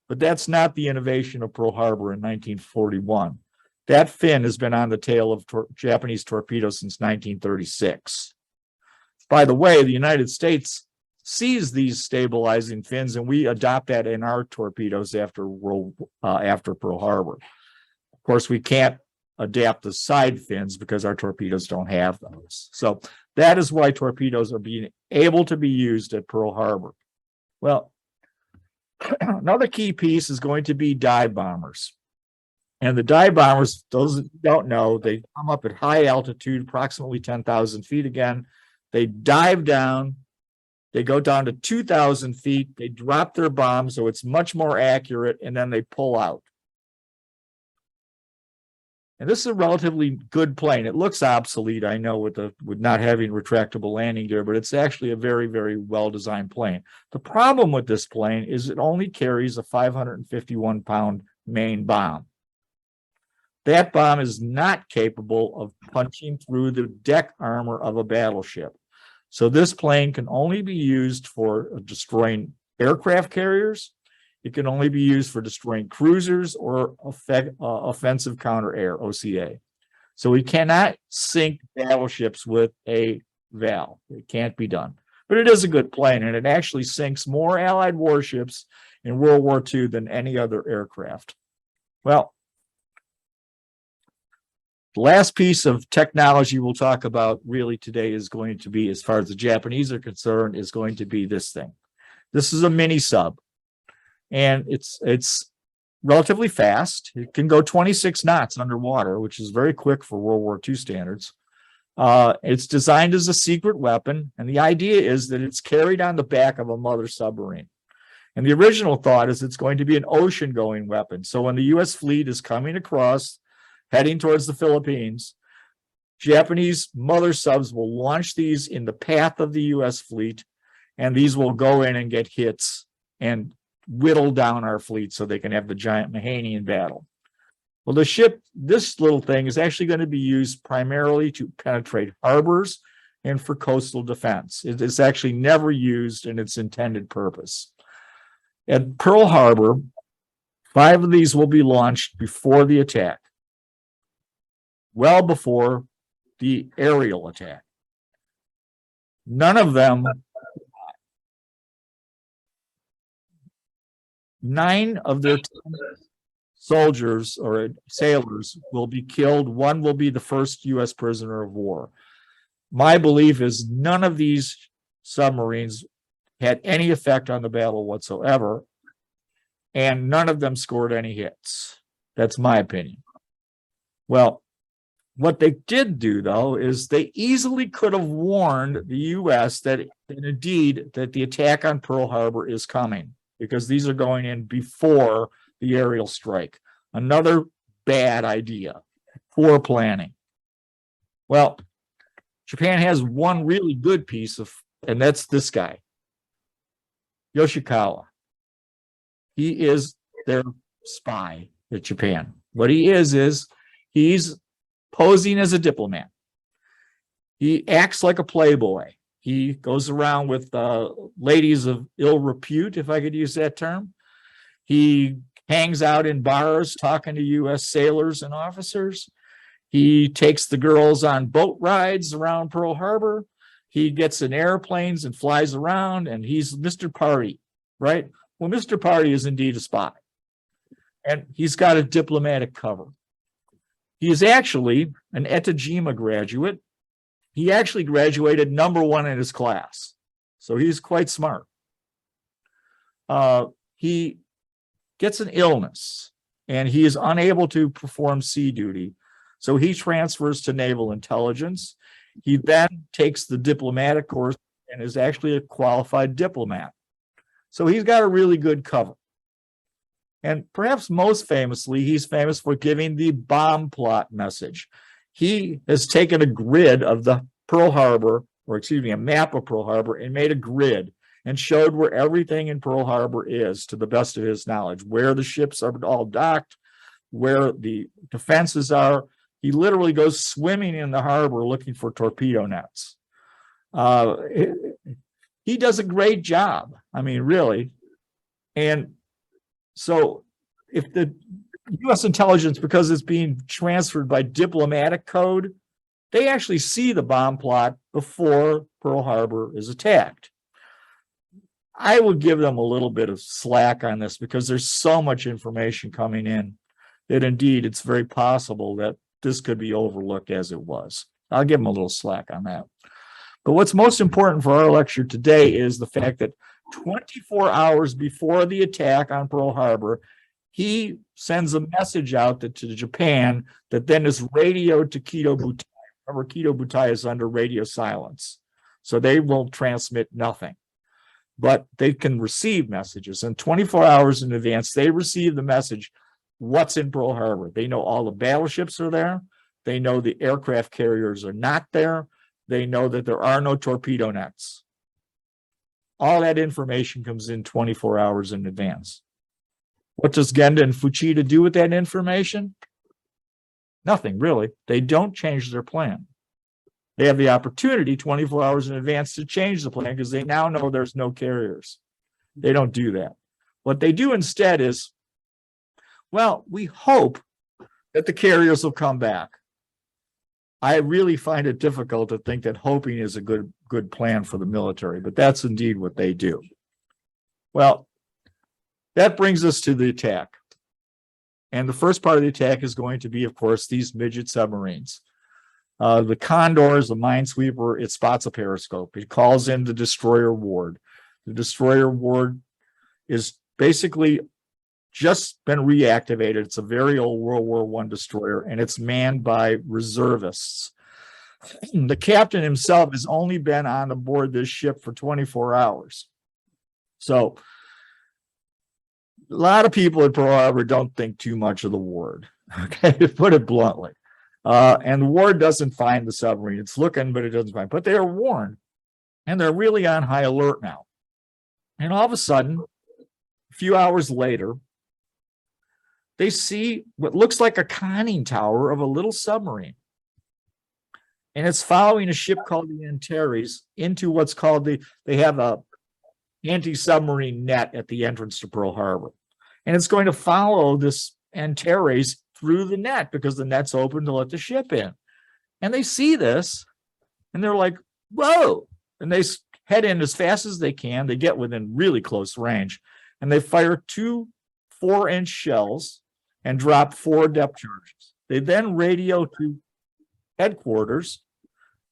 but that's not the innovation of Pearl Harbor in 1941. That fin has been on the tail of Japanese torpedoes since 1936. By the way, the United States sees these stabilizing fins, and we adopt that in our torpedoes after Pearl Harbor. Of course, we can't adapt the side fins because our torpedoes don't have those. So that is why torpedoes are being able to be used at Pearl Harbor. Well, Another key piece is going to be dive bombers. And the dive bombers, those that don't know, they come up at high altitude, approximately 10,000 feet again. They dive down, they go down to 2,000 feet, they drop their bomb so it's much more accurate, and then they pull out. And this is a relatively good plane. It looks obsolete, I know, with not having retractable landing gear, but it's actually a very, very well-designed plane. The problem with this plane is it only carries a 551-pound main bomb. That bomb is not capable of punching through the deck armor of a battleship. So this plane can only be used for destroying aircraft carriers. It can only be used for destroying cruisers or offensive counter air, OCA. So we cannot sink battleships with a valve. It can't be done. But it is a good plane, and it actually sinks more Allied warships in World War II than any other aircraft. Well, the last piece of technology we'll talk about really today is going to be, as far as the Japanese are concerned, is going to be this thing. This is a mini sub. And it's relatively fast. It can go 26 knots underwater, which is very quick for World War II standards. It's designed as a secret weapon, and the idea is that it's carried on the back of a mother submarine. And the original thought is it's going to be an ocean-going weapon. So when the U.S. fleet is coming across, heading towards the Philippines, Japanese mother subs will launch these in the path of the U.S. fleet, and these will go in and get hits and whittle down our fleet so they can have the giant Mahanian battle. Well, this little thing is actually going to be used primarily to penetrate harbors and for coastal defense. It is actually never used in its intended purpose. At Pearl Harbor, 5 of these will be launched before the attack, well before the aerial attack. None of them 9 of their 10 soldiers or sailors will be killed. 1 will be the first U.S. prisoner of war. My belief is none of these submarines had any effect on the battle whatsoever, and none of them scored any hits. That's my opinion. Well, what they did do, though, is they easily could have warned the U.S. that indeed that the attack on Pearl Harbor is coming, because these are going in before the aerial strike. Another bad idea, poor planning. Well, Japan has one really good piece of, and that's this guy, Yoshikawa. He is their spy at Japan. What he is he's posing as a diplomat. He acts like a playboy. He goes around with ladies of ill repute, if I could use that term. He hangs out in bars talking to U.S. sailors and officers. He takes the girls on boat rides around Pearl Harbor. He gets in airplanes and flies around, and he's Mr. Party, right? Well, Mr. Party is indeed a spy, and he's got a diplomatic cover. He is actually an Etajima graduate. He actually graduated #1 in his class, so he's quite smart. He gets an illness, and he is unable to perform sea duty, so he transfers to naval intelligence. He then takes the diplomatic course and is actually a qualified diplomat. So he's got a really good cover. And perhaps most famously, he's famous for giving the bomb plot message. He has taken a grid of the Pearl Harbor, or excuse me, a map of Pearl Harbor, and made a grid and showed where everything in Pearl Harbor is, to the best of his knowledge, where the ships are all docked, where the defenses are. He literally goes swimming in the harbor looking for torpedo nets. He does a great job. I mean, really. And so if the U.S. intelligence, because it's being transferred by diplomatic code, they actually see the bomb plot before Pearl Harbor is attacked. I would give them a little bit of slack on this, because there's so much information coming in that indeed it's very possible that this could be overlooked as it was. I'll give them a little slack on that. But what's most important for our lecture today is the fact that 24 hours before the attack on Pearl Harbor, he sends a message out to Japan that then is radioed to Kido Butai. Remember, Kido Butai is under radio silence, so they will transmit nothing. But they can receive messages, and 24 hours in advance, they receive the message, what's in Pearl Harbor. They know all the battleships are there. They know the aircraft carriers are not there. They know that there are no torpedo nets. All that information comes in 24 hours in advance. What does Genda and Fuchida do with that information? Nothing, really. They don't change their plan. They have the opportunity 24 hours in advance to change the plan because they now know there's no carriers. They don't do that. What they do instead is, well, we hope that the carriers will come back. I really find it difficult to think that hoping is a good plan for the military, but that's indeed what they do. Well, that brings us to the attack. And the first part of the attack is going to be, of course, these midget submarines. The Condor is a minesweeper. It spots a periscope. It calls in the destroyer ward. The destroyer ward is basically just been reactivated. It's a very old World War I destroyer, and it's manned by reservists. The captain himself has only been on board this ship for 24 hours. So a lot of people at Pearl Harbor don't think too much of the ward, okay, to put it bluntly. And the ward doesn't find the submarine. It's looking, but it doesn't find. But they are warned, and they're really on high alert now. And all of a sudden, a few hours later, they see what looks like a conning tower of a little submarine. And it's following a ship called the Antares into what's called they have a anti-submarine net at the entrance to Pearl Harbor. And it's going to follow this Antares through the net because the net's open to let the ship in. And they see this and they're like, whoa. And they head in as fast as they can. They get within really close range and they fire 2 4-inch shells and drop 4 depth charges. They then radio to headquarters.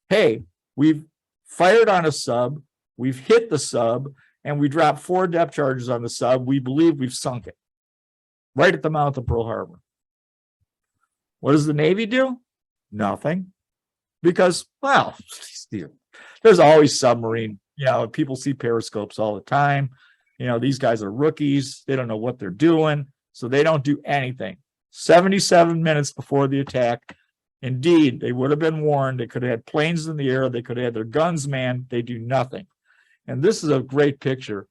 Hey, we've fired on a sub. We've hit the sub and we dropped 4 depth charges on the sub. We believe we've sunk it right at the mouth of Pearl Harbor. What does the Navy do? Nothing. Because, well, there's always submarine, people see periscopes all the time. These guys are rookies. They don't know what they're doing. So they don't do anything. 77 minutes before the attack, indeed, they would have been warned. They could have had planes in the air. They could have had their guns manned. They do nothing. And this is a great picture.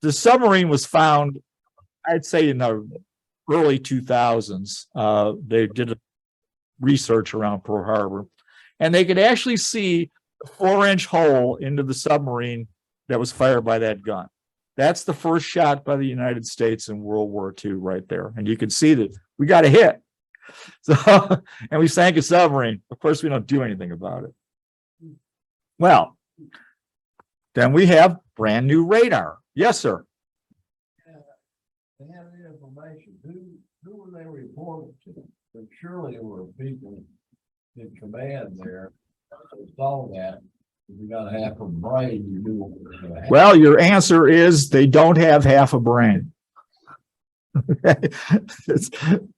The submarine was found, I'd say, in the early 2000s. They did research around Pearl Harbor, and they could actually see a 4-inch hole into the submarine that was fired by that gun. That's the first shot by the United States in World War II right there. And you can see that we got a hit. So, and we sank a submarine. Of course, we don't do anything about it. Well, then we have brand new radar. Yes, sir. They have the information. Who were they reporting to? But surely there were people in command there who saw that. If you got half a brain, you do. Well, your answer is they don't have half a brain.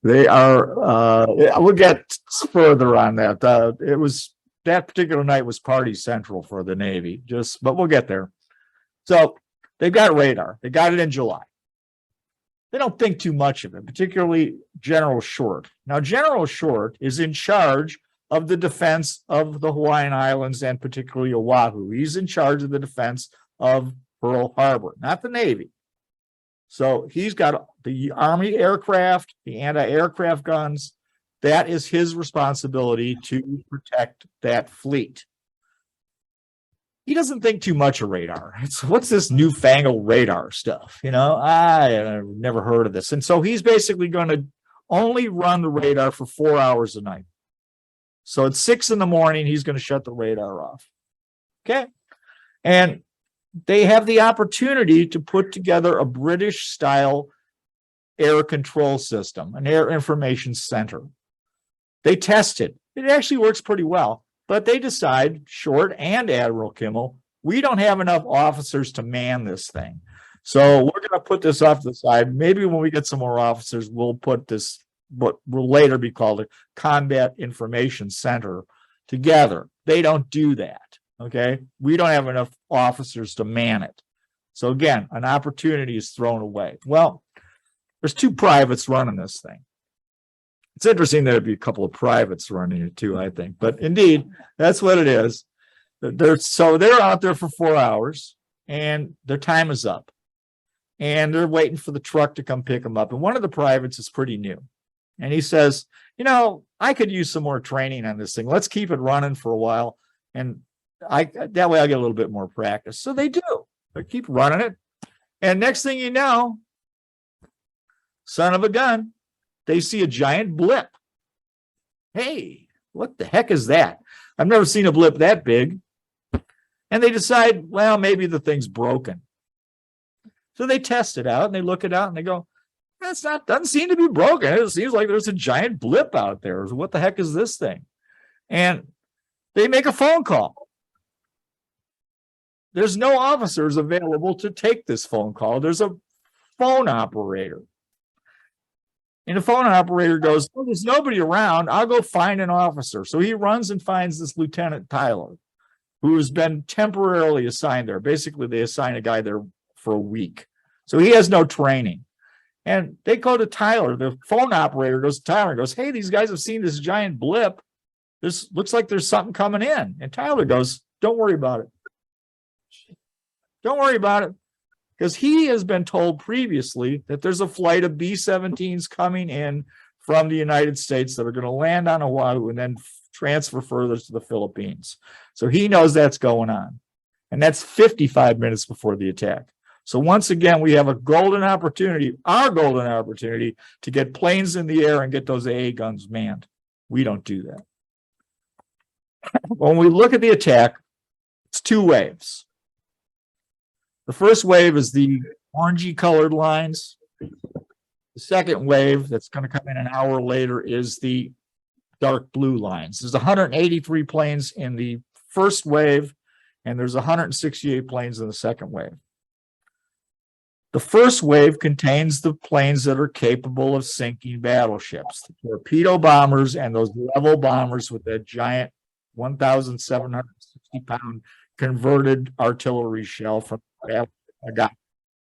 They are, we'll get further on that. It was that particular night was party central for the Navy, but we'll get there. So they've got radar. They got it in July. They don't think too much of it, particularly General Short. Now, General Short is in charge of the defense of the Hawaiian Islands and particularly Oahu. He's in charge of the defense of Pearl Harbor, not the Navy. So he's got the Army aircraft, the anti-aircraft guns. That is his responsibility to protect that fleet. He doesn't think too much of radar. What's this newfangled radar stuff? I've never heard of this. And so he's basically going to only run the radar for 4 hours a night. So at 6 a.m, he's going to shut the radar off. Okay. And they have the opportunity to put together a British style air control system, an air information center. They test it. It actually works pretty well. But they decide, Short and Admiral Kimmel, we don't have enough officers to man this thing. So we're gonna put this off to the side. Maybe when we get some more officers, we'll put this, what will later be called a Combat Information Center together. They don't do that, okay? We don't have enough officers to man it. So again, an opportunity is thrown away. Well, there's two privates running this thing. It's interesting that it'd be a couple of privates running it too, I think, but indeed, that's what it is. They're out there for 4 hours and their time is up. And they're waiting for the truck to come pick them up. And one of the privates is pretty new. And he says, you know, I could use some more training on this thing. Let's keep it running for a while. And that way I'll get a little bit more practice. So they do. They keep running it. And next thing you know, son of a gun, they see a giant blip. Hey, what the heck is that? I've never seen a blip that big. And they decide, well, maybe the thing's broken. So they test it out and they look it out and they go, doesn't seem to be broken. It seems like there's a giant blip out there. What the heck is this thing? And they make a phone call. There's no officers available to take this phone call. There's a phone operator. And the phone operator goes, oh, there's nobody around. I'll go find an officer. So he runs and finds this Lieutenant Tyler, who has been temporarily assigned there. Basically, they assign a guy there for a week. So he has no training. And they go to Tyler. The phone operator goes to Tyler and goes, hey, these guys have seen this giant blip. This looks like there's something coming in. And Tyler goes, don't worry about it. Don't worry about it. Because he has been told previously that there's a flight of B-17s coming in from the United States that are going to land on Oahu and then transfer further to the Philippines. So he knows that's going on. And that's 55 minutes before the attack. So once again, we have a golden opportunity, our golden opportunity, to get planes in the air and get those AA guns manned. We don't do that. When we look at the attack, it's two waves. The first wave is the orangey colored lines. The second wave that's going to come in an hour later is the dark blue lines. There's 183 planes in the first wave, and there's 168 planes in the second wave. The first wave contains the planes that are capable of sinking battleships, the torpedo bombers and those level bombers with that giant 1,760-pound converted artillery shell from a guy.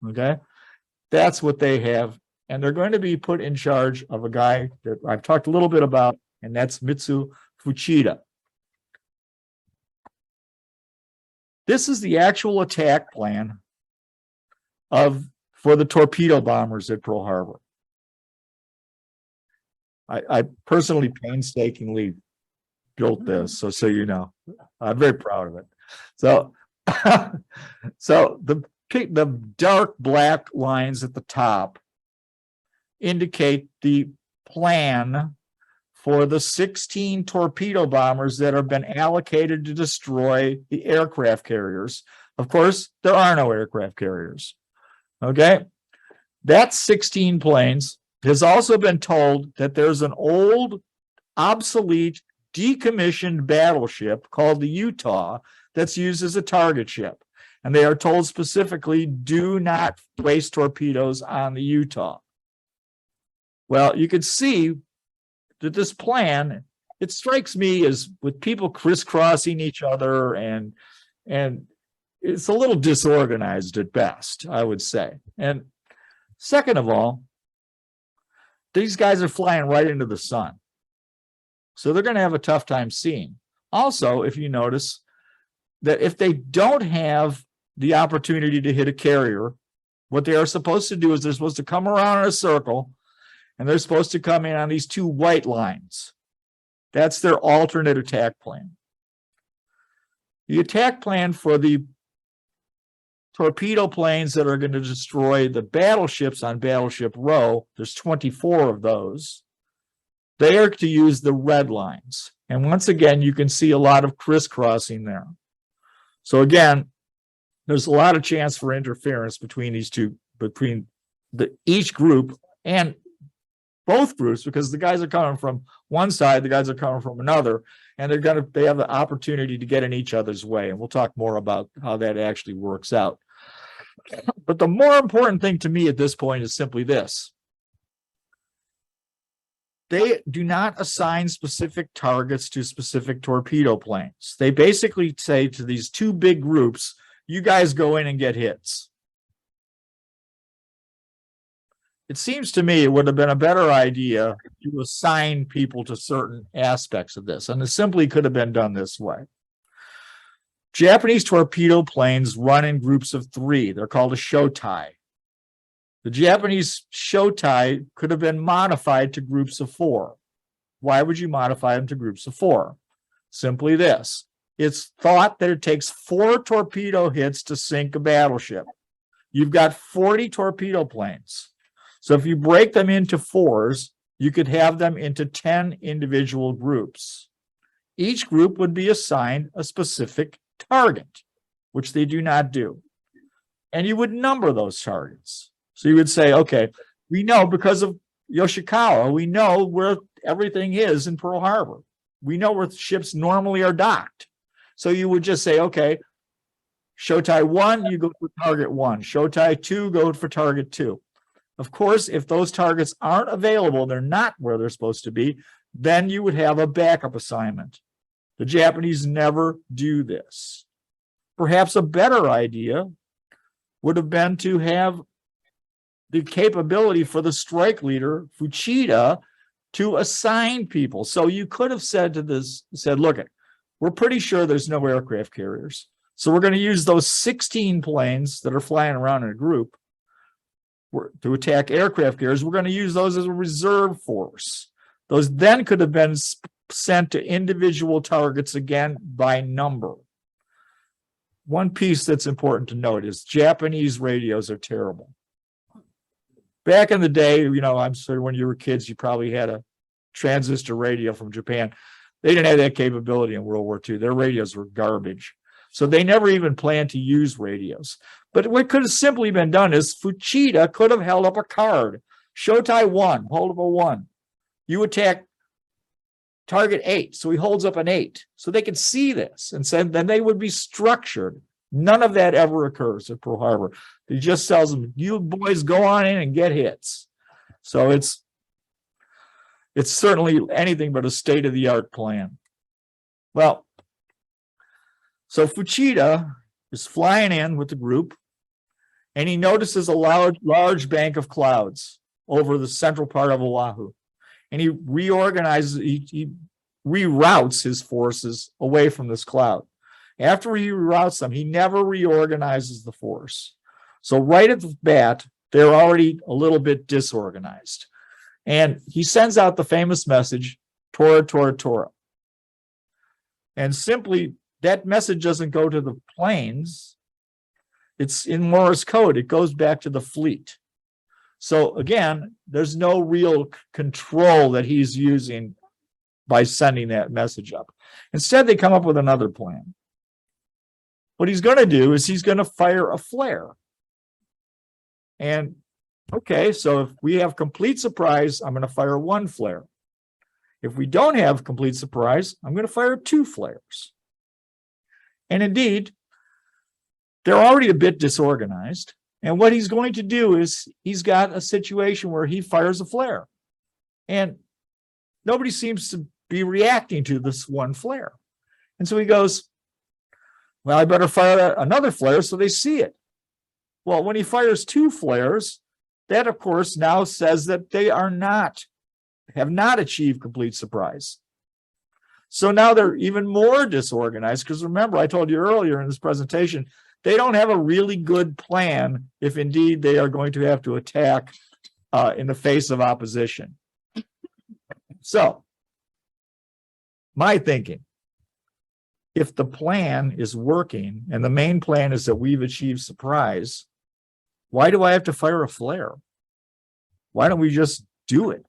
Okay, that's what they have, and they're going to be put in charge of a guy that I've talked a little bit about, and that's Mitsu Fuchida. This is the actual attack plan for the torpedo bombers at Pearl Harbor. I personally painstakingly built this, so you know, I'm very proud of it. So, so the dark black lines at the top indicate the plan for the 16 torpedo bombers that have been allocated to destroy the aircraft carriers. Of course, there are no aircraft carriers. Okay, that's 16 planes. Has also been told that there's an old, obsolete, decommissioned battleship called the Utah that's used as a target ship. And they are told specifically, do not waste torpedoes on the Utah. Well, you can see that this plan, it strikes me as with people crisscrossing each other and it's a little disorganized at best, I would say. And second of all, these guys are flying right into the sun. So they're going to have a tough time seeing. Also, if you notice that if they don't have the opportunity to hit a carrier, what they are supposed to do is they're supposed to come around in a circle and they're supposed to come in on these two white lines. That's their alternate attack plan. The attack plan for the torpedo planes that are going to destroy the battleships on Battleship Row, there's 24 of those. They are to use the red lines. And once again, you can see a lot of crisscrossing there. So again, there's a lot of chance for interference between these two, between each group. And both groups because the guys are coming from one side, the guys are coming from another, and they have the opportunity to get in each other's way. And we'll talk more about how that actually works out. But the more important thing to me at this point is simply this. They do not assign specific targets to specific torpedo planes. They basically say to these two big groups, you guys go in and get hits. It seems to me it would have been a better idea to assign people to certain aspects of this, and it simply could have been done this way. Japanese torpedo planes run in groups of 3. They're called a shotai. The Japanese shotai could have been modified to groups of 4. Why would you modify them to groups of 4? Simply this. It's thought that it takes 4 torpedo hits to sink a battleship. You've got 40 torpedo planes. So if you break them into 4s, you could have them into 10 individual groups. Each group would be assigned a specific target, which they do not do. And you would number those targets. So you would say, okay, we know because of Yoshikawa, we know where everything is in Pearl Harbor. We know where ships normally are docked. So you would just say, okay, Shotai 1, you go for target 1. Shotai 2, go for target 2. Of course, if those targets aren't available, they're not where they're supposed to be, then you would have a backup assignment. The Japanese never do this. Perhaps a better idea would have been to have the capability for the strike leader, Fuchida, to assign people. So you could have said, look, we're pretty sure there's no aircraft carriers. So we're going to use those 16 planes that are flying around in a group to attack aircraft carriers. We're going to use those as a reserve force. Those then could have been sent to individual targets again by number. One piece that's important to note is Japanese radios are terrible. Back in the day, I'm sure when you were kids, you probably had a transistor radio from Japan. They didn't have that capability in World War II. Their radios were garbage. So they never even planned to use radios. But what could have simply been done is Fuchida could have held up a card. Shotai 1, hold up a 1. You attack target 8. So he holds up an 8. So they could see this and said then they would be structured. None of that ever occurs at Pearl Harbor. He just tells them, you boys go on in and get hits. So it's certainly anything but a state-of-the-art plan. Well, so Fuchida is flying in with the group, and he notices a large bank of clouds over the central part of Oahu. And he reorganizes, he reroutes his forces away from this cloud. After he reroutes them, he never reorganizes the force. So right at the bat, they're already a little bit disorganized. And he sends out the famous message, Tora, Tora, Tora. And simply, that message doesn't go to the planes. It's in Morse code. It goes back to the fleet. So again, there's no real control that he's using by sending that message up. Instead, they come up with another plan. What he's going to do is he's going to fire a flare. And okay, so if we have complete surprise, I'm going to fire 1 flare. If we don't have complete surprise, I'm going to fire 2 flares. And indeed, they're already a bit disorganized. And what he's going to do is he's got a situation where he fires a flare. And nobody seems to be reacting to this 1 flare. And so he goes, well, I better fire another flare so they see it. Well, when he fires 2 flares, that, of course, now says that they have not achieved complete surprise. So now they're even more disorganized because remember, I told you earlier in this presentation, they don't have a really good plan if indeed they are going to have to attack in the face of opposition. So, my thinking, if the plan is working and the main plan is that we've achieved surprise, why do I have to fire a flare? Why don't we just do it?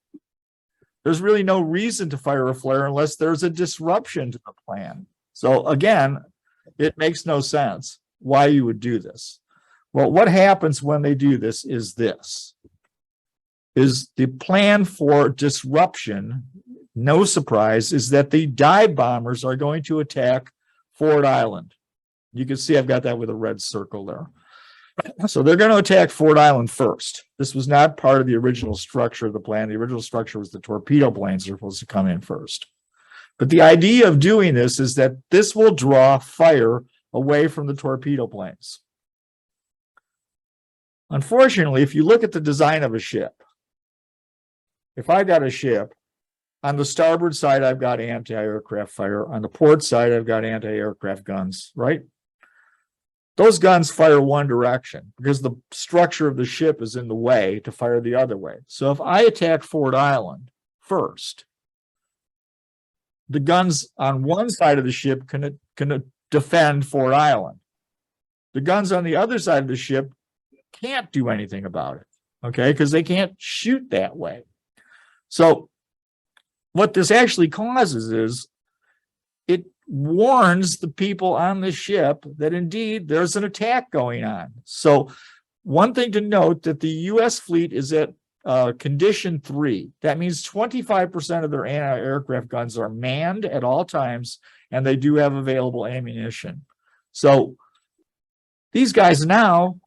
There's really no reason to fire a flare unless there's a disruption to the plan. So again, it makes no sense why you would do this. Well, what happens when they do this is this. is the plan for disruption, no surprise, is that the dive bombers are going to attack Ford Island. You can see I've got that with a red circle there. So they're going to attack Ford Island first. This was not part of the original structure of the plan. The original structure was the torpedo planes are supposed to come in first. But the idea of doing this is that this will draw fire away from the torpedo planes. Unfortunately, if you look at the design of a ship, if I got a ship, on the starboard side, I've got anti-aircraft fire. On the port side, I've got anti-aircraft guns, right? Those guns fire one direction because the structure of the ship is in the way to fire the other way. So if I attack Ford Island first, the guns on one side of the ship can defend Ford Island. The guns on the other side of the ship can't do anything about it, okay? Because they can't shoot that way. So what this actually causes is it warns the people on the ship that indeed there's an attack going on. So one thing to note that the U.S. fleet is at condition 3. That means 25% of their anti-aircraft guns are manned at all times, and they do have available ammunition. So these guys now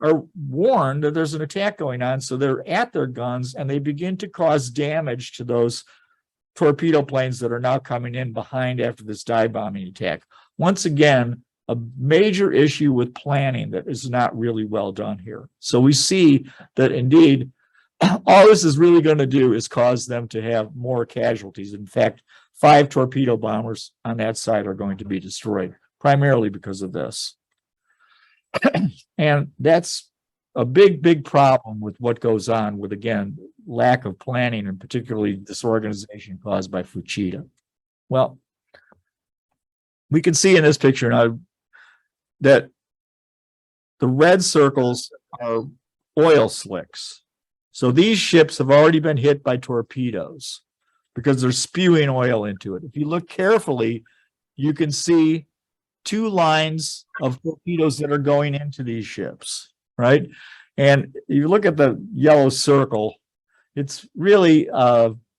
are warned that there's an attack going on, so they're at their guns and they begin to cause damage to those torpedo planes that are now coming in behind after this dive bombing attack. Once again, a major issue with planning that is not really well done here. So we see that indeed, all this is really going to do is cause them to have more casualties. In fact, 5 torpedo bombers on that side are going to be destroyed, primarily because of this. And that's a big, big problem with what goes on with, again, lack of planning and particularly disorganization caused by Fuchida. Well, we can see in this picture now that the red circles are oil slicks. So these ships have already been hit by torpedoes because they're spewing oil into it. If you look carefully, you can see 2 lines of torpedoes that are going into these ships, right? And you look at the yellow circle, it's really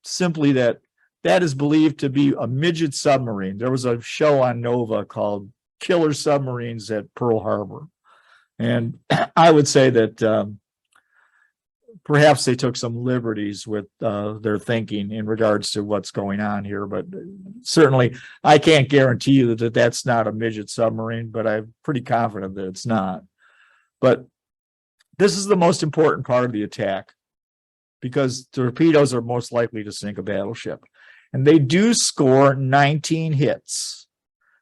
simply that is believed to be a midget submarine. There was a show on Nova called Killer Submarines at Pearl Harbor. And I would say that perhaps they took some liberties with their thinking in regards to what's going on here. But certainly I can't guarantee you that that's not a midget submarine, but I'm pretty confident that it's not. But this is the most important part of the attack because torpedoes are most likely to sink a battleship. And they do score 19 hits.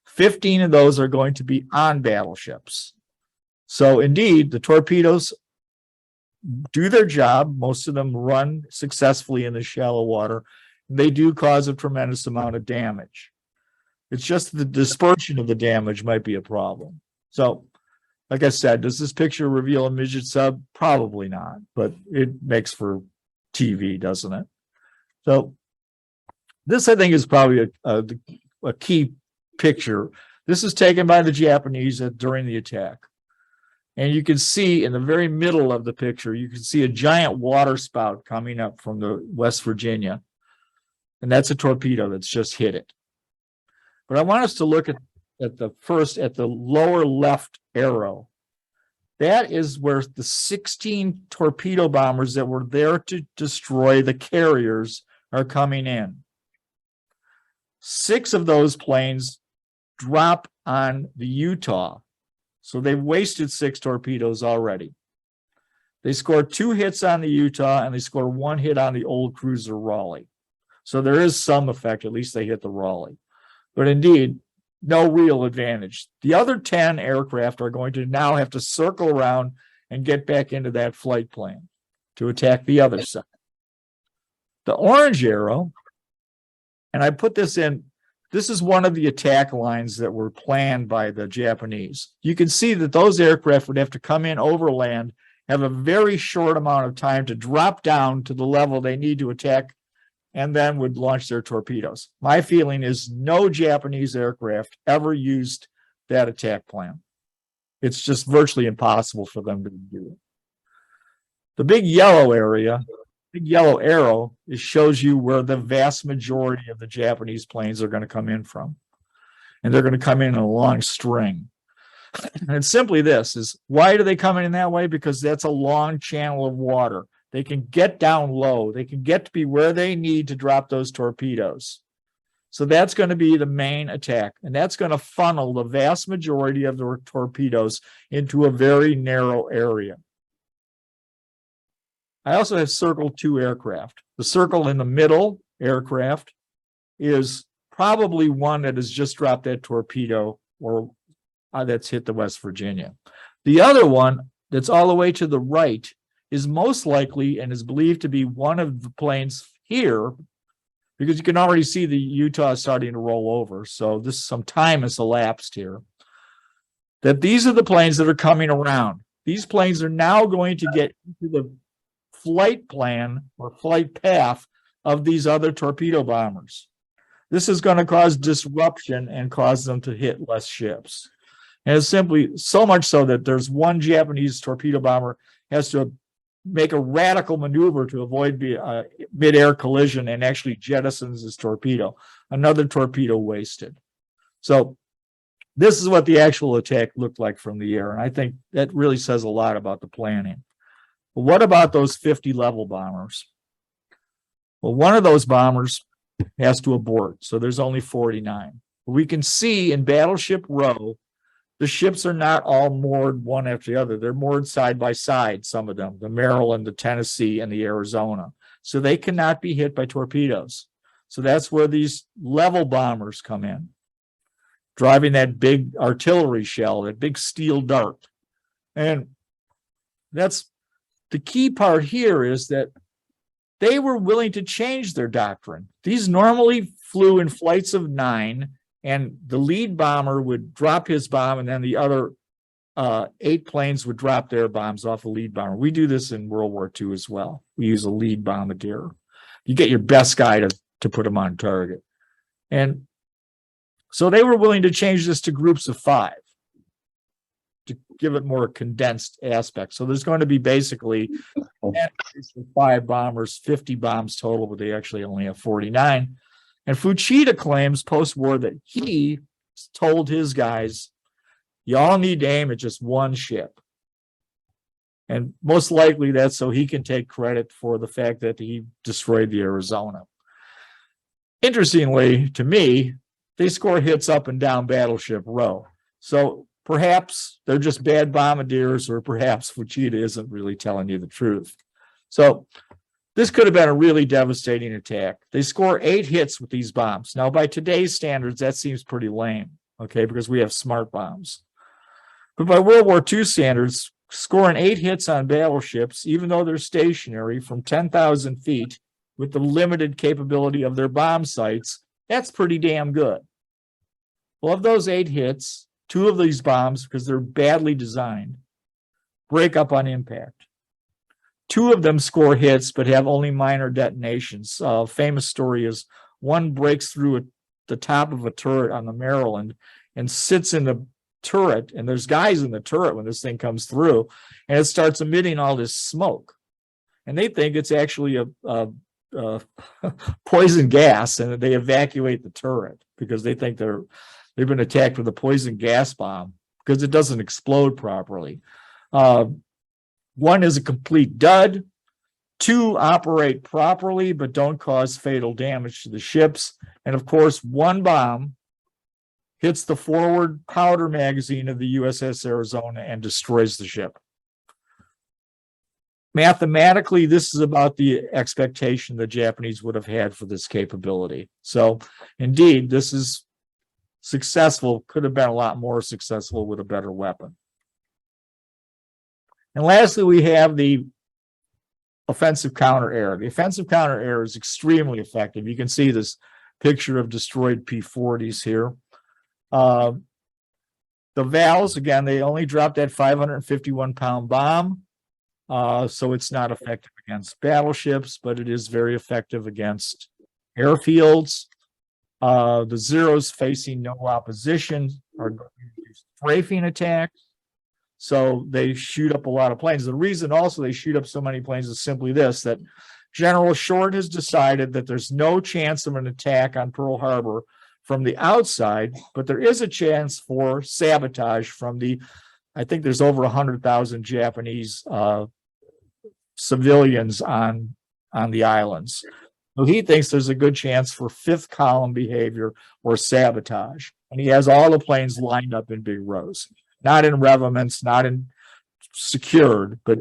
15 of those are going to be on battleships. So indeed, the torpedoes do their job. Most of them run successfully in the shallow water. They do cause a tremendous amount of damage. It's just the dispersion of the damage might be a problem. So, like I said, does this picture reveal a midget sub? Probably not, but it makes for TV, doesn't it? So this, I think, is probably a key picture. This is taken by the Japanese during the attack. And you can see in the very middle of the picture, you can see a giant water spout coming up from the West Virginia. And that's a torpedo that's just hit it. But I want us to look at the lower left arrow. That is where the 16 torpedo bombers that were there to destroy the carriers are coming in. 6 of those planes drop on the Utah. So they've wasted 6 torpedoes already. They scored 2 hits on the Utah and they scored 1 hit on the old cruiser Raleigh. So there is some effect, at least they hit the Raleigh. But indeed, no real advantage. The other 10 aircraft are going to now have to circle around and get back into that flight plan to attack the other side. The orange arrow, and I put this in, this is one of the attack lines that were planned by the Japanese. You can see that those aircraft would have to come in overland, have a very short amount of time to drop down to the level they need to attack, and then would launch their torpedoes. My feeling is no Japanese aircraft ever used that attack plan. It's just virtually impossible for them to do it. The big yellow area big yellow arrow, it shows you where the vast majority of the Japanese planes are going to come in from. And they're going to come in a long string. And it's simply this is why do they come in that way? Because that's a long channel of water. They can get down low. They can get to be where they need to drop those torpedoes. So that's going to be the main attack. And that's going to funnel the vast majority of the torpedoes into a very narrow area. I also have circled 2 aircraft. The circle in the middle aircraft is probably one that has just dropped that torpedo or that's hit the West Virginia. The other one that's all the way to the right is most likely and is believed to be one of the planes here, because you can already see the Utah starting to roll over. So some time has elapsed here. That these are the planes that are coming around. These planes are now going to get into the flight plan or flight path of these other torpedo bombers. This is going to cause disruption and cause them to hit less ships. And it's simply so much so that there's one Japanese torpedo bomber has to make a radical maneuver to avoid mid-air collision and actually jettisons his torpedo. Another torpedo wasted. So this is what the actual attack looked like from the air. And I think that really says a lot about the planning. But what about those 50 level bombers? Well, one of those bombers has to abort. So there's only 49. We can see in Battleship Row, the ships are not all moored one after the other. They're moored side by side, some of them, the Maryland, the Tennessee, and the Arizona. So they cannot be hit by torpedoes. So that's where these level bombers come in, driving that big artillery shell, that big steel dart. And that's the key part here is that they were willing to change their doctrine. These normally flew in flights of 9, and the lead bomber would drop his bomb, and then the other 8 planes would drop their bombs off the lead bomber. We do this in World War II as well. We use a lead bombardier. You get your best guy to put them on target. And so they were willing to change this to groups of 5 to give it more condensed aspect. So there's going to be basically 5 bombers, 50 bombs total, but they actually only have 49. And Fuchida claims post-war that he told his guys, y'all need to aim at just one ship. And most likely that's so he can take credit for the fact that he destroyed the Arizona. Interestingly, to me, they score hits up and down Battleship Row. So perhaps they're just bad bombardiers, or perhaps Fuchida isn't really telling you the truth. So this could have been a really devastating attack. They score 8 hits with these bombs. Now, by today's standards, that seems pretty lame, okay, because we have smart bombs. But by World War II standards, scoring 8 hits on battleships, even though they're stationary from 10,000 feet with the limited capability of their bomb sights, that's pretty damn good. Well, of those 8 hits, 2 of these bombs, because they're badly designed, break up on impact. 2 of them score hits, but have only minor detonations. Famous story is one breaks through the top of a turret on the Maryland and sits in the turret, and there's guys in the turret when this thing comes through, and it starts emitting all this smoke. And they think it's actually a poison gas, and they evacuate the turret because they think they've been attacked with a poison gas bomb because it doesn't explode properly. 1 is a complete dud. 2 operate properly, but don't cause fatal damage to the ships. And of course, 1 bomb hits the forward powder magazine of the USS Arizona and destroys the ship. Mathematically, this is about the expectation the Japanese would have had for this capability. So indeed, this is successful, could have been a lot more successful with a better weapon. And lastly, we have the offensive counter air. The offensive counter air is extremely effective. You can see this picture of destroyed P-40s here. The Vals, again, they only dropped that 551-pound bomb. So it's not effective against battleships, but it is very effective against airfields. The Zeros facing no opposition are going to use strafing attacks. So they shoot up a lot of planes. The reason also they shoot up so many planes is simply this, that General Short has decided that there's no chance of an attack on Pearl Harbor from the outside, but there is a chance for sabotage from I think there's over 100,000 Japanese civilians on the islands. So he thinks there's a good chance for fifth column behavior or sabotage. And he has all the planes lined up in big rows, not in revetments, not in secured, but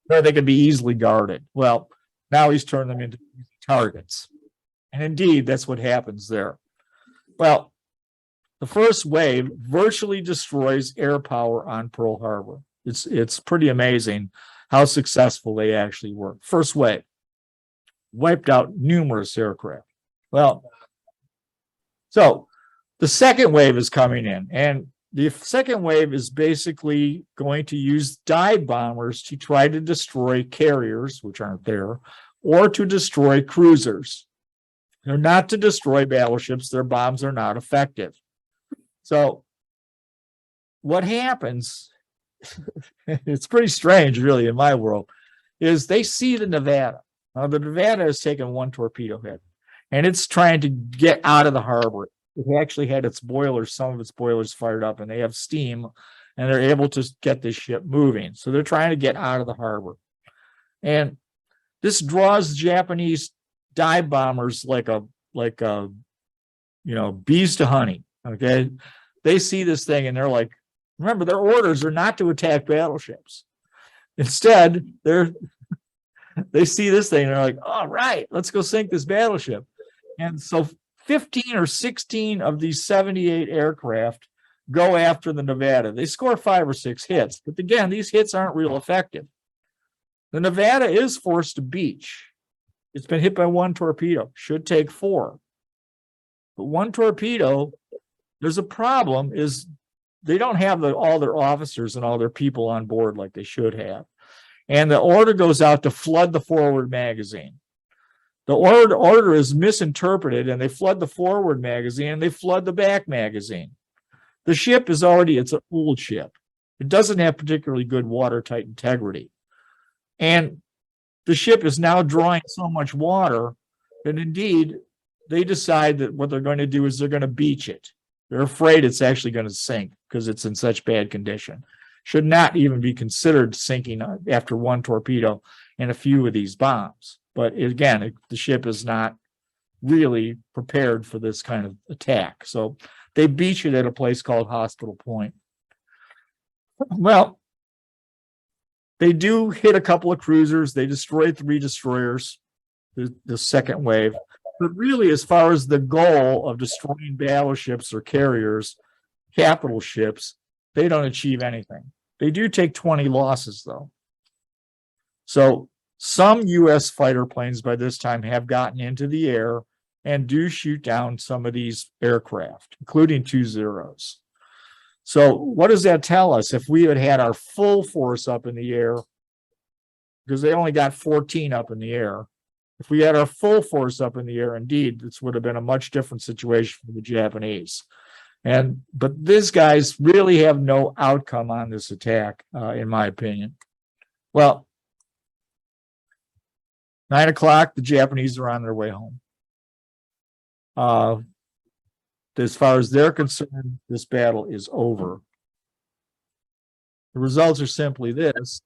where they can be easily guarded. Well, now he's turned them into targets. And indeed, that's what happens there. Well, the first wave virtually destroys air power on Pearl Harbor. It's pretty amazing how successful they actually were. First wave wiped out numerous aircraft. Well, so the second wave is coming in, and the second wave is basically going to use dive bombers to try to destroy carriers, which aren't there, or to destroy cruisers. They're not to destroy battleships. Their bombs are not effective. So what happens, it's pretty strange, really, in my world, is they see the Nevada. Now, the Nevada has taken one torpedo hit, and it's trying to get out of the harbor. It actually had its boilers, some of its boilers fired up, and they have steam, and they're able to get this ship moving. So they're trying to get out of the harbor. And this draws Japanese dive bombers like bees to honey. Okay. They see this thing and they're like, remember, their orders are not to attack battleships. Instead, they see this thing and they're like, all right, let's go sink this battleship. And so 15 or 16 of these 78 aircraft go after the Nevada. They score 5 or 6 hits, but again, these hits aren't real effective. The Nevada is forced to beach. It's been hit by one torpedo, should take 4. But one torpedo, there's a problem, is they don't have all their officers and all their people on board like they should have. And the order goes out to flood the forward magazine. The order is misinterpreted, and they flood the forward magazine and they flood the back magazine. The ship is it's an old ship. It doesn't have particularly good watertight integrity. And the ship is now drawing so much water that indeed they decide that what they're going to do is they're going to beach it. They're afraid it's actually going to sink because it's in such bad condition. Should not even be considered sinking after one torpedo and a few of these bombs. But again, the ship is not really prepared for this kind of attack. So they beach it at a place called Hospital Point. Well, they do hit a couple of cruisers. They destroy 3 destroyers, the second wave. But really, as far as the goal of destroying battleships or carriers, capital ships, they don't achieve anything. They do take 20 losses, though. So some U.S. fighter planes by this time have gotten into the air and do shoot down some of these aircraft, including 2 Zeros. So what does that tell us? If we had had our full force up in the air, because they only got 14 up in the air, if we had our full force up in the air, indeed, this would have been a much different situation for the Japanese. But these guys really have no outcome on this attack, in my opinion. Well, 9 o'clock, the Japanese are on their way home. As far as they're concerned, this battle is over. The results are simply this.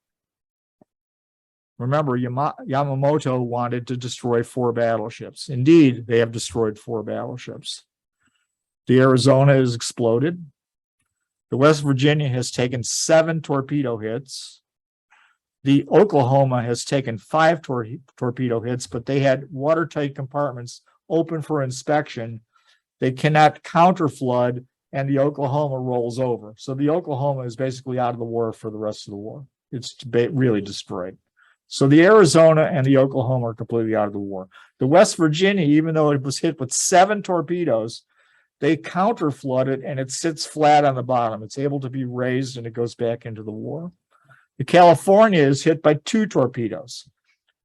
Remember, Yamamoto wanted to destroy 4 battleships. Indeed, they have destroyed 4 battleships. The Arizona has exploded. The West Virginia has taken 7 torpedo hits. The Oklahoma has taken 5 torpedo hits, but they had watertight compartments open for inspection. They cannot counterflood, and the Oklahoma rolls over. So the Oklahoma is basically out of the war for the rest of the war. It's really destroyed. So the Arizona and the Oklahoma are completely out of the war. The West Virginia, even though it was hit with 7 torpedoes, they counterflooded and it sits flat on the bottom. It's able to be raised and it goes back into the war. The California is hit by 2 torpedoes.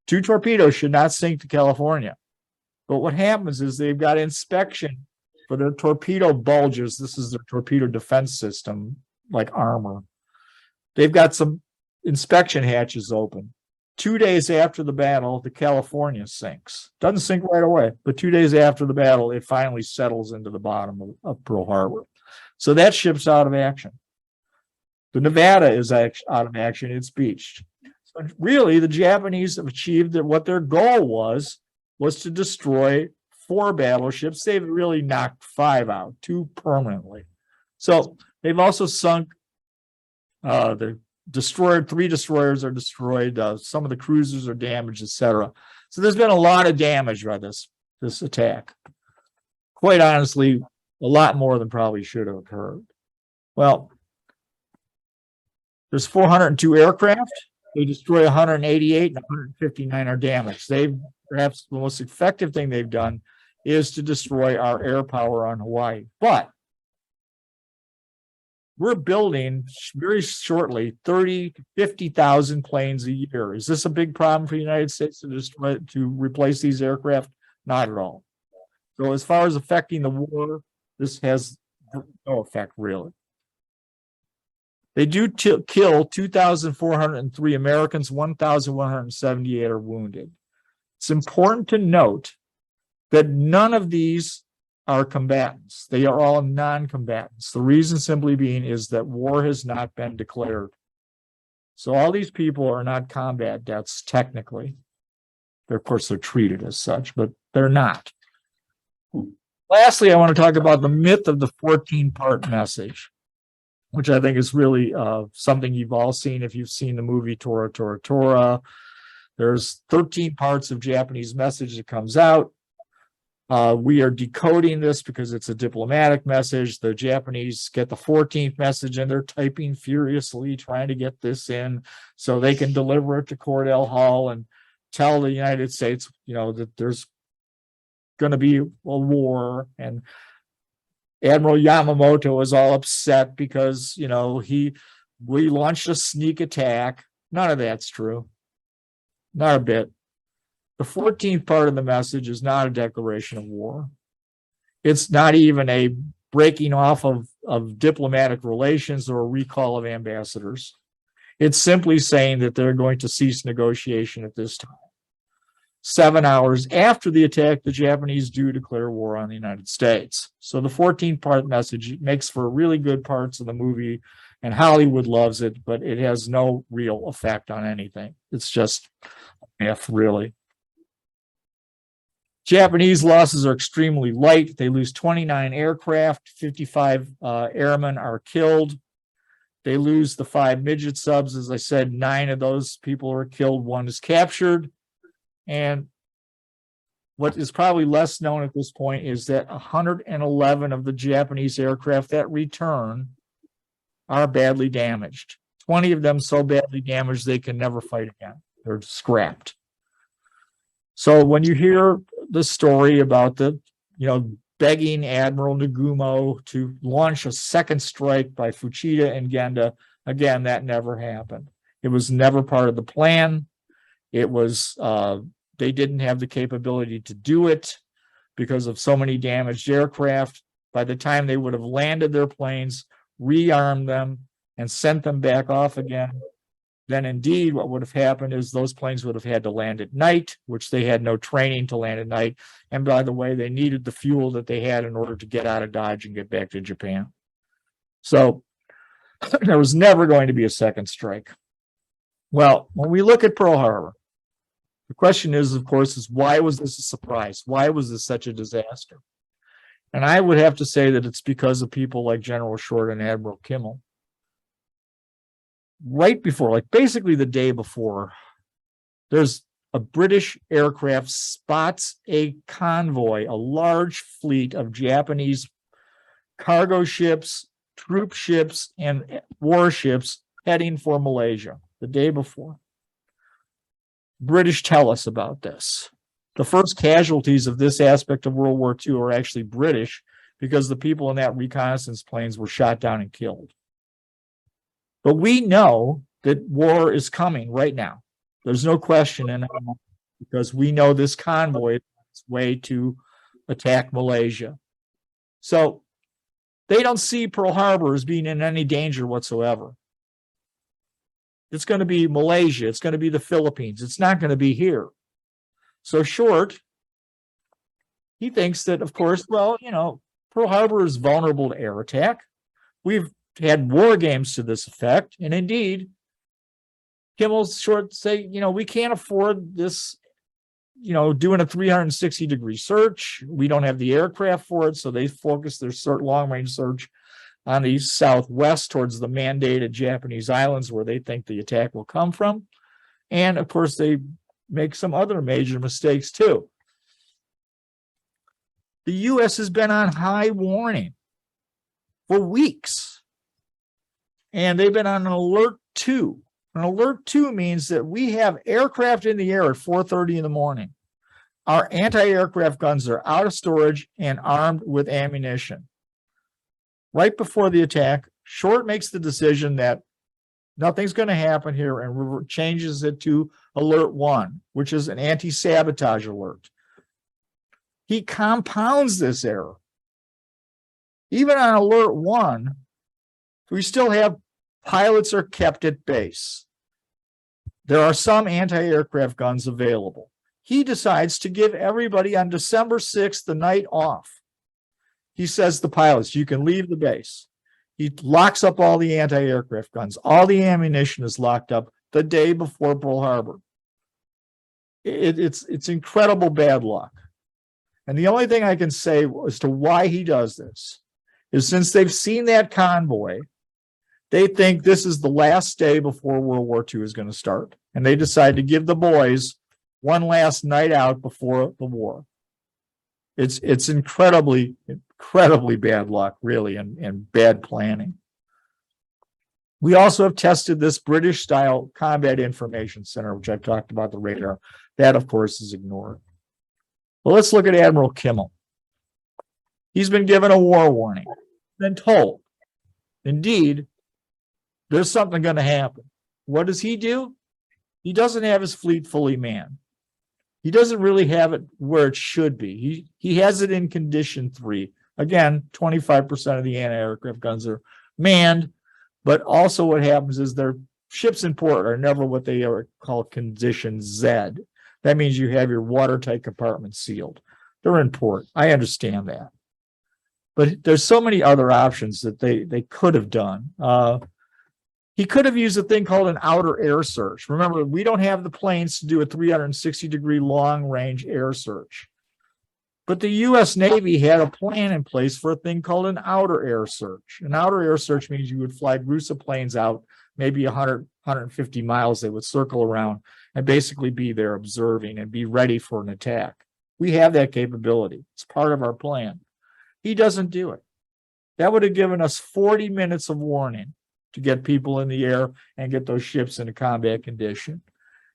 2 torpedoes should not sink to California. But what happens is they've got inspection for their torpedo bulges. This is their torpedo defense system, like armor. They've got some inspection hatches open. 2 days after the battle, the California sinks. Doesn't sink right away, but 2 days after the battle, it finally settles into the bottom of Pearl Harbor. So that ship's out of action. The Nevada is out of action. It's beached. So really, the Japanese have achieved that what their goal was to destroy 4 battleships. They've really knocked 5 out, 2 permanently. So they've also sunk the destroyed, 3 destroyers are destroyed. Some of the cruisers are damaged, etc. So there's been a lot of damage by this attack. Quite honestly, a lot more than probably should have occurred. Well, there's 402 aircraft. They destroy 188 and 159 are damaged. Perhaps the most effective thing they've done is to destroy our air power on Hawaii. But we're building very shortly 30 to 50,000 planes a year. Is this a big problem for the United States to replace these aircraft? Not at all. So as far as affecting the war, this has no effect really. They do kill 2,403 Americans, 1,178 are wounded. It's important to note that none of these are combatants. They are all non-combatants. The reason simply being is that war has not been declared. So all these people are not combat deaths technically. Of course, they're treated as such, but they're not. Lastly, I want to talk about the myth of the 14-part message, which I think is really something you've all seen if you've seen the movie Tora, Tora, Tora. There's 13 parts of Japanese message that comes out. We are decoding this because it's a diplomatic message. The Japanese get the 14th message and they're typing furiously, trying to get this in so they can deliver it to Cordell Hull and tell the United States, that there's going to be a war. And Admiral Yamamoto is all upset because, we launched a sneak attack. None of that's true. Not a bit. The 14th part of the message is not a declaration of war. It's not even a breaking off of diplomatic relations or a recall of ambassadors. It's simply saying that they're going to cease negotiation at this time. 7 hours after the attack, the Japanese do declare war on the United States. So the 14-part message makes for really good parts of the movie, and Hollywood loves it, but it has no real effect on anything. It's just F, really. Japanese losses are extremely light. They lose 29 aircraft, 55 airmen are killed. They lose the 5 midget subs. As I said, 9 of those people are killed, 1 is captured. And what is probably less known at this point is that 111 of the Japanese aircraft that return are badly damaged. 20 of them so badly damaged they can never fight again. They're scrapped. So when you hear the story about begging Admiral Nagumo to launch a second strike by Fuchida and Genda, again, that never happened. It was never part of the plan. It was, they didn't have the capability to do it because of so many damaged aircraft. By the time they would have landed their planes, rearmed them, and sent them back off again, then indeed what would have happened is those planes would have had to land at night, which they had no training to land at night. And by the way, they needed the fuel that they had in order to get out of Dodge and get back to Japan. So there was never going to be a second strike. Well, when we look at Pearl Harbor, the question is, of course, is why was this a surprise? Why was this such a disaster? And I would have to say that it's because of people like General Short and Admiral Kimmel. Right before, basically the day before, there's a British aircraft spots a convoy, a large fleet of Japanese cargo ships, troop ships, and warships heading for Malaysia the day before. British tell us about this. The first casualties of this aspect of World War II are actually British because the people in that reconnaissance planes were shot down and killed. But we know that war is coming right now. There's no question in it because we know this convoy is on its way to attack Malaysia. So they don't see Pearl Harbor as being in any danger whatsoever. It's going to be Malaysia. It's going to be the Philippines. It's not going to be here. So Short, he thinks that, of course, well, Pearl Harbor is vulnerable to air attack. We've had war games to this effect. And indeed, Kimmel's Short say, we can't afford this, doing a 360-degree search. We don't have the aircraft for it. So they focus their long-range search on the southwest towards the mandated Japanese islands where they think the attack will come from. And of course, they make some other major mistakes too. The U.S. has been on high warning for weeks. And they've been on an alert 2. An alert 2 means that we have aircraft in the air at 4:30 in the morning. Our anti-aircraft guns are out of storage and armed with ammunition. Right before the attack, Short makes the decision that nothing's going to happen here and changes it to alert 1, which is an anti-sabotage alert. He compounds this error. Even on alert 1, we still have pilots are kept at base. There are some anti-aircraft guns available. He decides to give everybody on December 6th the night off. He says to the pilots, you can leave the base. He locks up all the anti-aircraft guns. All the ammunition is locked up the day before Pearl Harbor. It's incredible bad luck. And the only thing I can say as to why he does this is since they've seen that convoy, they think this is the last day before World War II is going to start. And they decide to give the boys one last night out before the war. It's incredibly bad luck, really, and bad planning. We also have tested this British-style combat information center, which I've talked about, the radar. That, of course, is ignored. Well, let's look at Admiral Kimmel. He's been given a war warning, been told, indeed, there's something going to happen. What does he do? He doesn't have his fleet fully manned. He doesn't really have it where it should be. He has it in condition 3. Again, 25% of the anti-aircraft guns are manned, but also what happens is their ships in port are never what they are called condition Z. That means you have your watertight compartments sealed. They're in port. I understand that. But there's so many other options that they could have done. He could have used a thing called an outer air search. Remember, we don't have the planes to do a 360-degree long-range air search. But the U.S. Navy had a plan in place for a thing called an outer air search. An outer air search means you would fly groups of planes out, maybe 100, 150 miles. They would circle around and basically be there observing and be ready for an attack. We have that capability. It's part of our plan. He doesn't do it. That would have given us 40 minutes of warning to get people in the air and get those ships in a combat condition.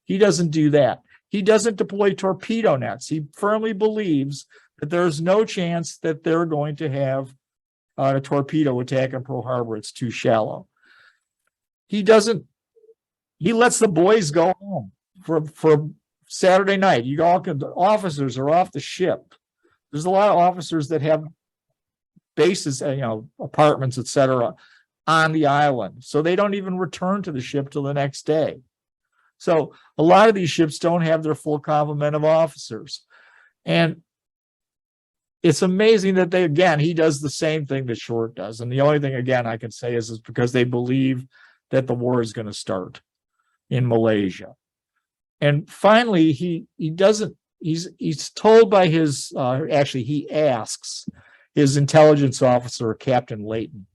He doesn't do that. He doesn't deploy torpedo nets. He firmly believes that there's no chance that they're going to have a torpedo attack in Pearl Harbor. It's too shallow. He lets the boys go home for Saturday night. The officers are off the ship. There's a lot of officers that have bases, apartments, etc., on the island. So they don't even return to the ship till the next day. So a lot of these ships don't have their full complement of officers. And it's amazing that he does the same thing that Short does. And the only thing, again, I can say is because they believe that the war is going to start in Malaysia. And finally, he's told by his, he asks his intelligence officer, Captain Layton.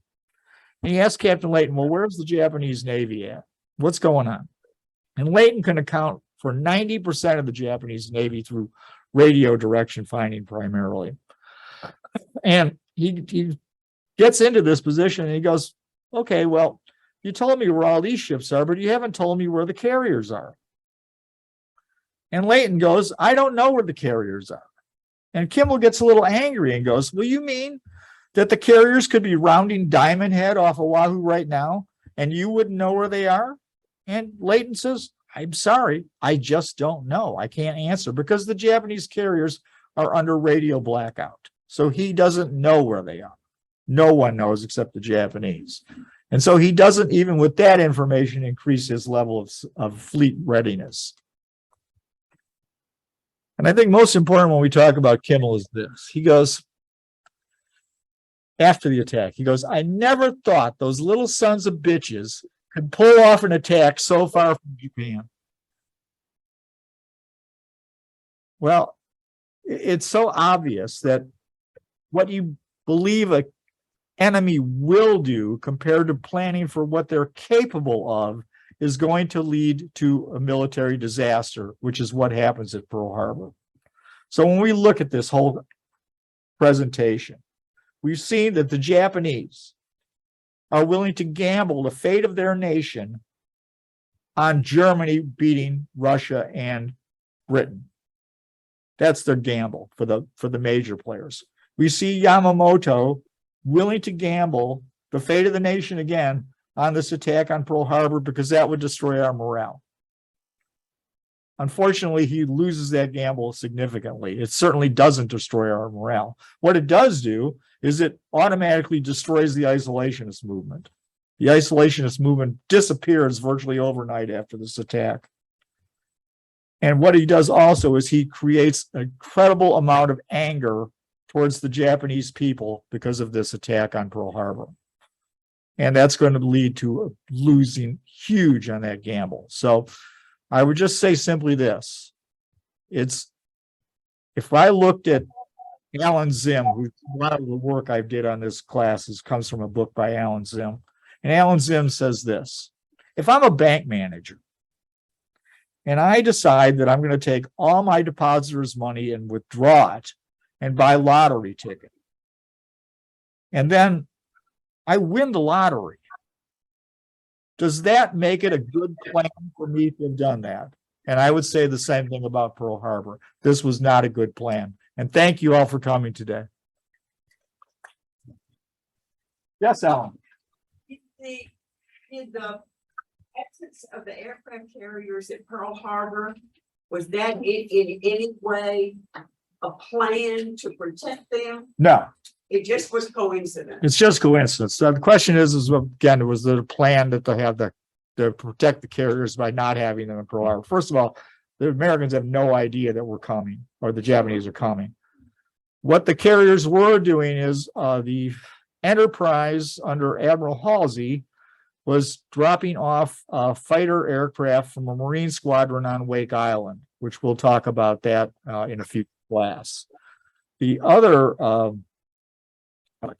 And he asked Captain Layton, well, where's the Japanese Navy at? What's going on? And Layton can account for 90% of the Japanese Navy through radio direction finding primarily. And he gets into this position and he goes, okay, well, you told me where all these ships are, but you haven't told me where the carriers are. And Layton goes, I don't know where the carriers are. And Kimmel gets a little angry and goes, well, you mean that the carriers could be rounding Diamond Head off Oahu right now and you wouldn't know where they are? And Layton says, I'm sorry, I just don't know. I can't answer because the Japanese carriers are under radio blackout. So he doesn't know where they are. No one knows except the Japanese. And so he doesn't, even with that information, increase his level of fleet readiness. And I think most important when we talk about Kimmel is this. He goes, after the attack, he goes, I never thought those little sons of bitches could pull off an attack so far from Japan. Well, it's so obvious that what you believe a enemy will do compared to planning for what they're capable of is going to lead to a military disaster, which is what happens at Pearl Harbor. So when we look at this whole presentation, we've seen that the Japanese are willing to gamble the fate of their nation on Germany beating Russia and Britain. That's their gamble for the major players. We see Yamamoto willing to gamble the fate of the nation again on this attack on Pearl Harbor because that would destroy our morale. Unfortunately, he loses that gamble significantly. It certainly doesn't destroy our morale. What it does do is it automatically destroys the isolationist movement. The isolationist movement disappears virtually overnight after this attack. And what he does also is he creates an incredible amount of anger towards the Japanese people because of this attack on Pearl Harbor. And that's going to lead to losing huge on that gamble. So I would just say simply this. If I looked at Alan Zim, who a lot of the work I did on this class comes from a book by Alan Zim. And Alan Zim says this: if I'm a bank manager and I decide that I'm going to take all my depositors' money and withdraw it and buy lottery ticket, and then I win the lottery, does that make it a good plan for me to have done that? And I would say the same thing about Pearl Harbor. This was not a good plan. And thank you all for coming today. Yes, Alan. Did the absence of the aircraft carriers at Pearl Harbor, was that in any way a plan to protect them? No, It just was coincidence. it's just coincidence. So the question is again, was there a plan that they have to protect the carriers by not having them in Pearl Harbor? First of all, the Americans have no idea that we're coming, or the Japanese are coming. What the carriers were doing is the Enterprise under Admiral Halsey was dropping off fighter aircraft from a Marine squadron on Wake Island, which we'll talk about that in a future class. The other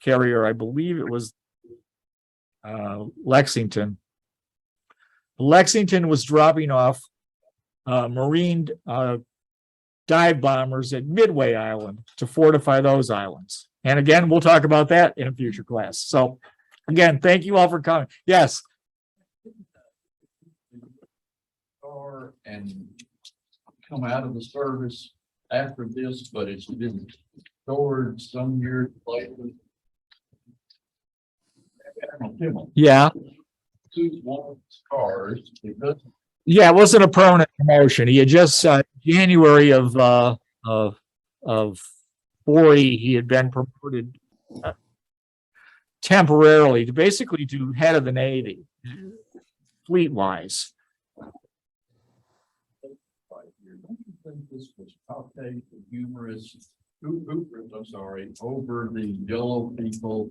carrier, I believe it was Lexington. Lexington was dropping off Marine dive bombers at Midway Island to fortify those islands. And again, we'll talk about that in a future class. So again, thank you all for coming. Yes. Or and come out of the service after this, but it's been stored some years later. Admiral Kimmel, Yeah. who's one of his cars, because Yeah, it wasn't a permanent promotion. He had just January of 40, he had been promoted temporarily to basically to head of the Navy, fleet wise. don't you think this was cocktail humorous, I'm sorry, over the yellow people?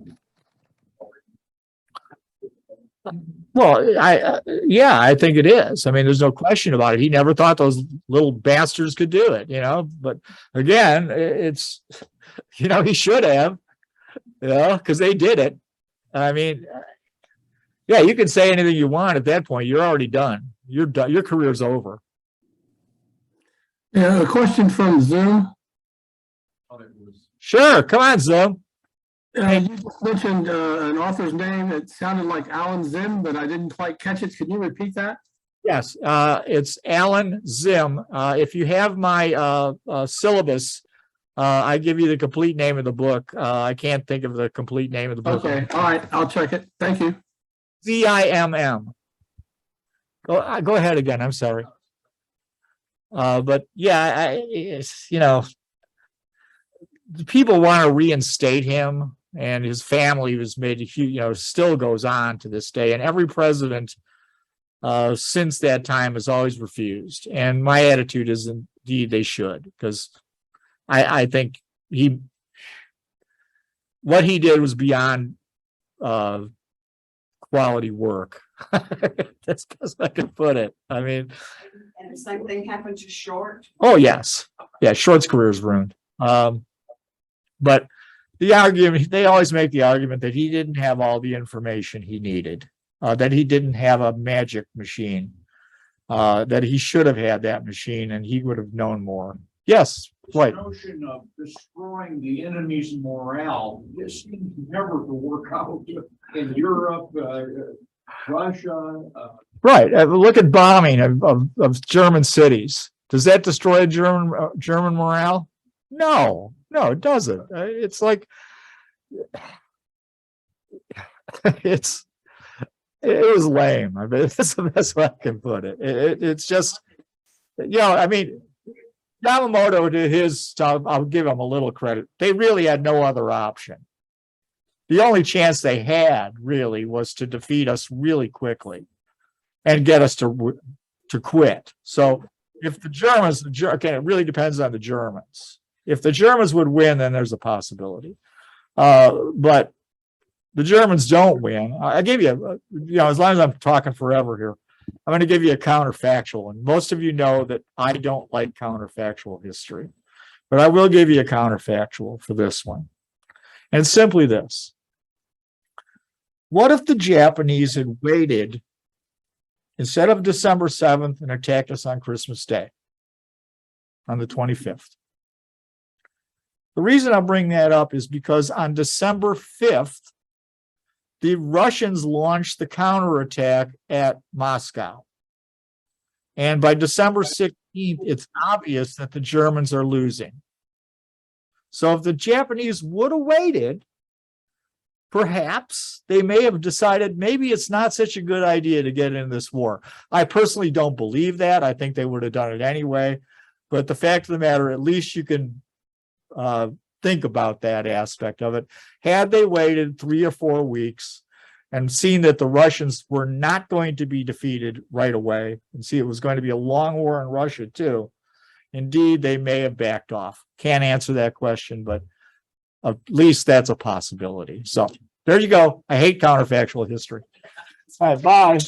Well, yeah, I think it is. I mean, there's no question about it. He never thought those little bastards could do it, but again, it's, he should have, because they did it. I mean, yeah, you can say anything you want at that point. You're already done. You're done. Your career's over. Yeah, a question from Zoom. Thought it was Sure. Come on, Zoom. You just mentioned an author's name. It sounded like Alan Zim, but I didn't quite catch it. Can you repeat that? Yes, it's Alan Zim. If you have my syllabus, I give you the complete name of the book. I can't think of the complete name of the book. Okay, all right, I'll check it. Thank you. Zimm. Go ahead again. I'm sorry. But yeah, the people want to reinstate him. and his family was made, still goes on to this day. And every president since that time has always refused. And my attitude is indeed they should, because I think what he did was beyond quality work. That's the best I can put it. I mean, And the same thing happened to Short. oh, yes. Yeah, Short's career is ruined. But the argument, they always make the argument that he didn't have all the information he needed, that he didn't have a magic machine, that he should have had that machine and he would have known more. Yes, This right. notion of destroying the enemy's morale, this seems never to work out in Europe, Russia, Right. Look at bombing of German cities. Does that destroy German morale? No, it doesn't. It's like it was lame. I mean, that's the best way I can put it. It's just, I mean, Yamamoto, to his stuff, I'll give him a little credit. They really had no other option. The only chance they had really was to defeat us really quickly and get us to quit. So if the Germans, again, it really depends on the Germans. If the Germans would win, then there's a possibility. But the Germans don't win. I gave you, as long as I'm talking forever here, I'm going to give you a counterfactual. And most of you know that I don't like counterfactual history, but I will give you a counterfactual for this one. And it's simply this. What if the Japanese had waited instead of December 7th and attacked us on Christmas Day, on the 25th? The reason I bring that up is because on December 5th, the Russians launched the counterattack at Moscow. And by December 16th, it's obvious that the Germans are losing. So if the Japanese would have waited, perhaps they may have decided maybe it's not such a good idea to get in this war. I personally don't believe that. I think they would have done it anyway. But the fact of the matter, at least you can think about that aspect of it. Had they waited 3 or 4 weeks and seen that the Russians were not going to be defeated right away, and see it was going to be a long war in Russia too, indeed, they may have backed off. Can't answer that question, but at least that's a possibility. So there you go. I hate counterfactual history. All right, bye.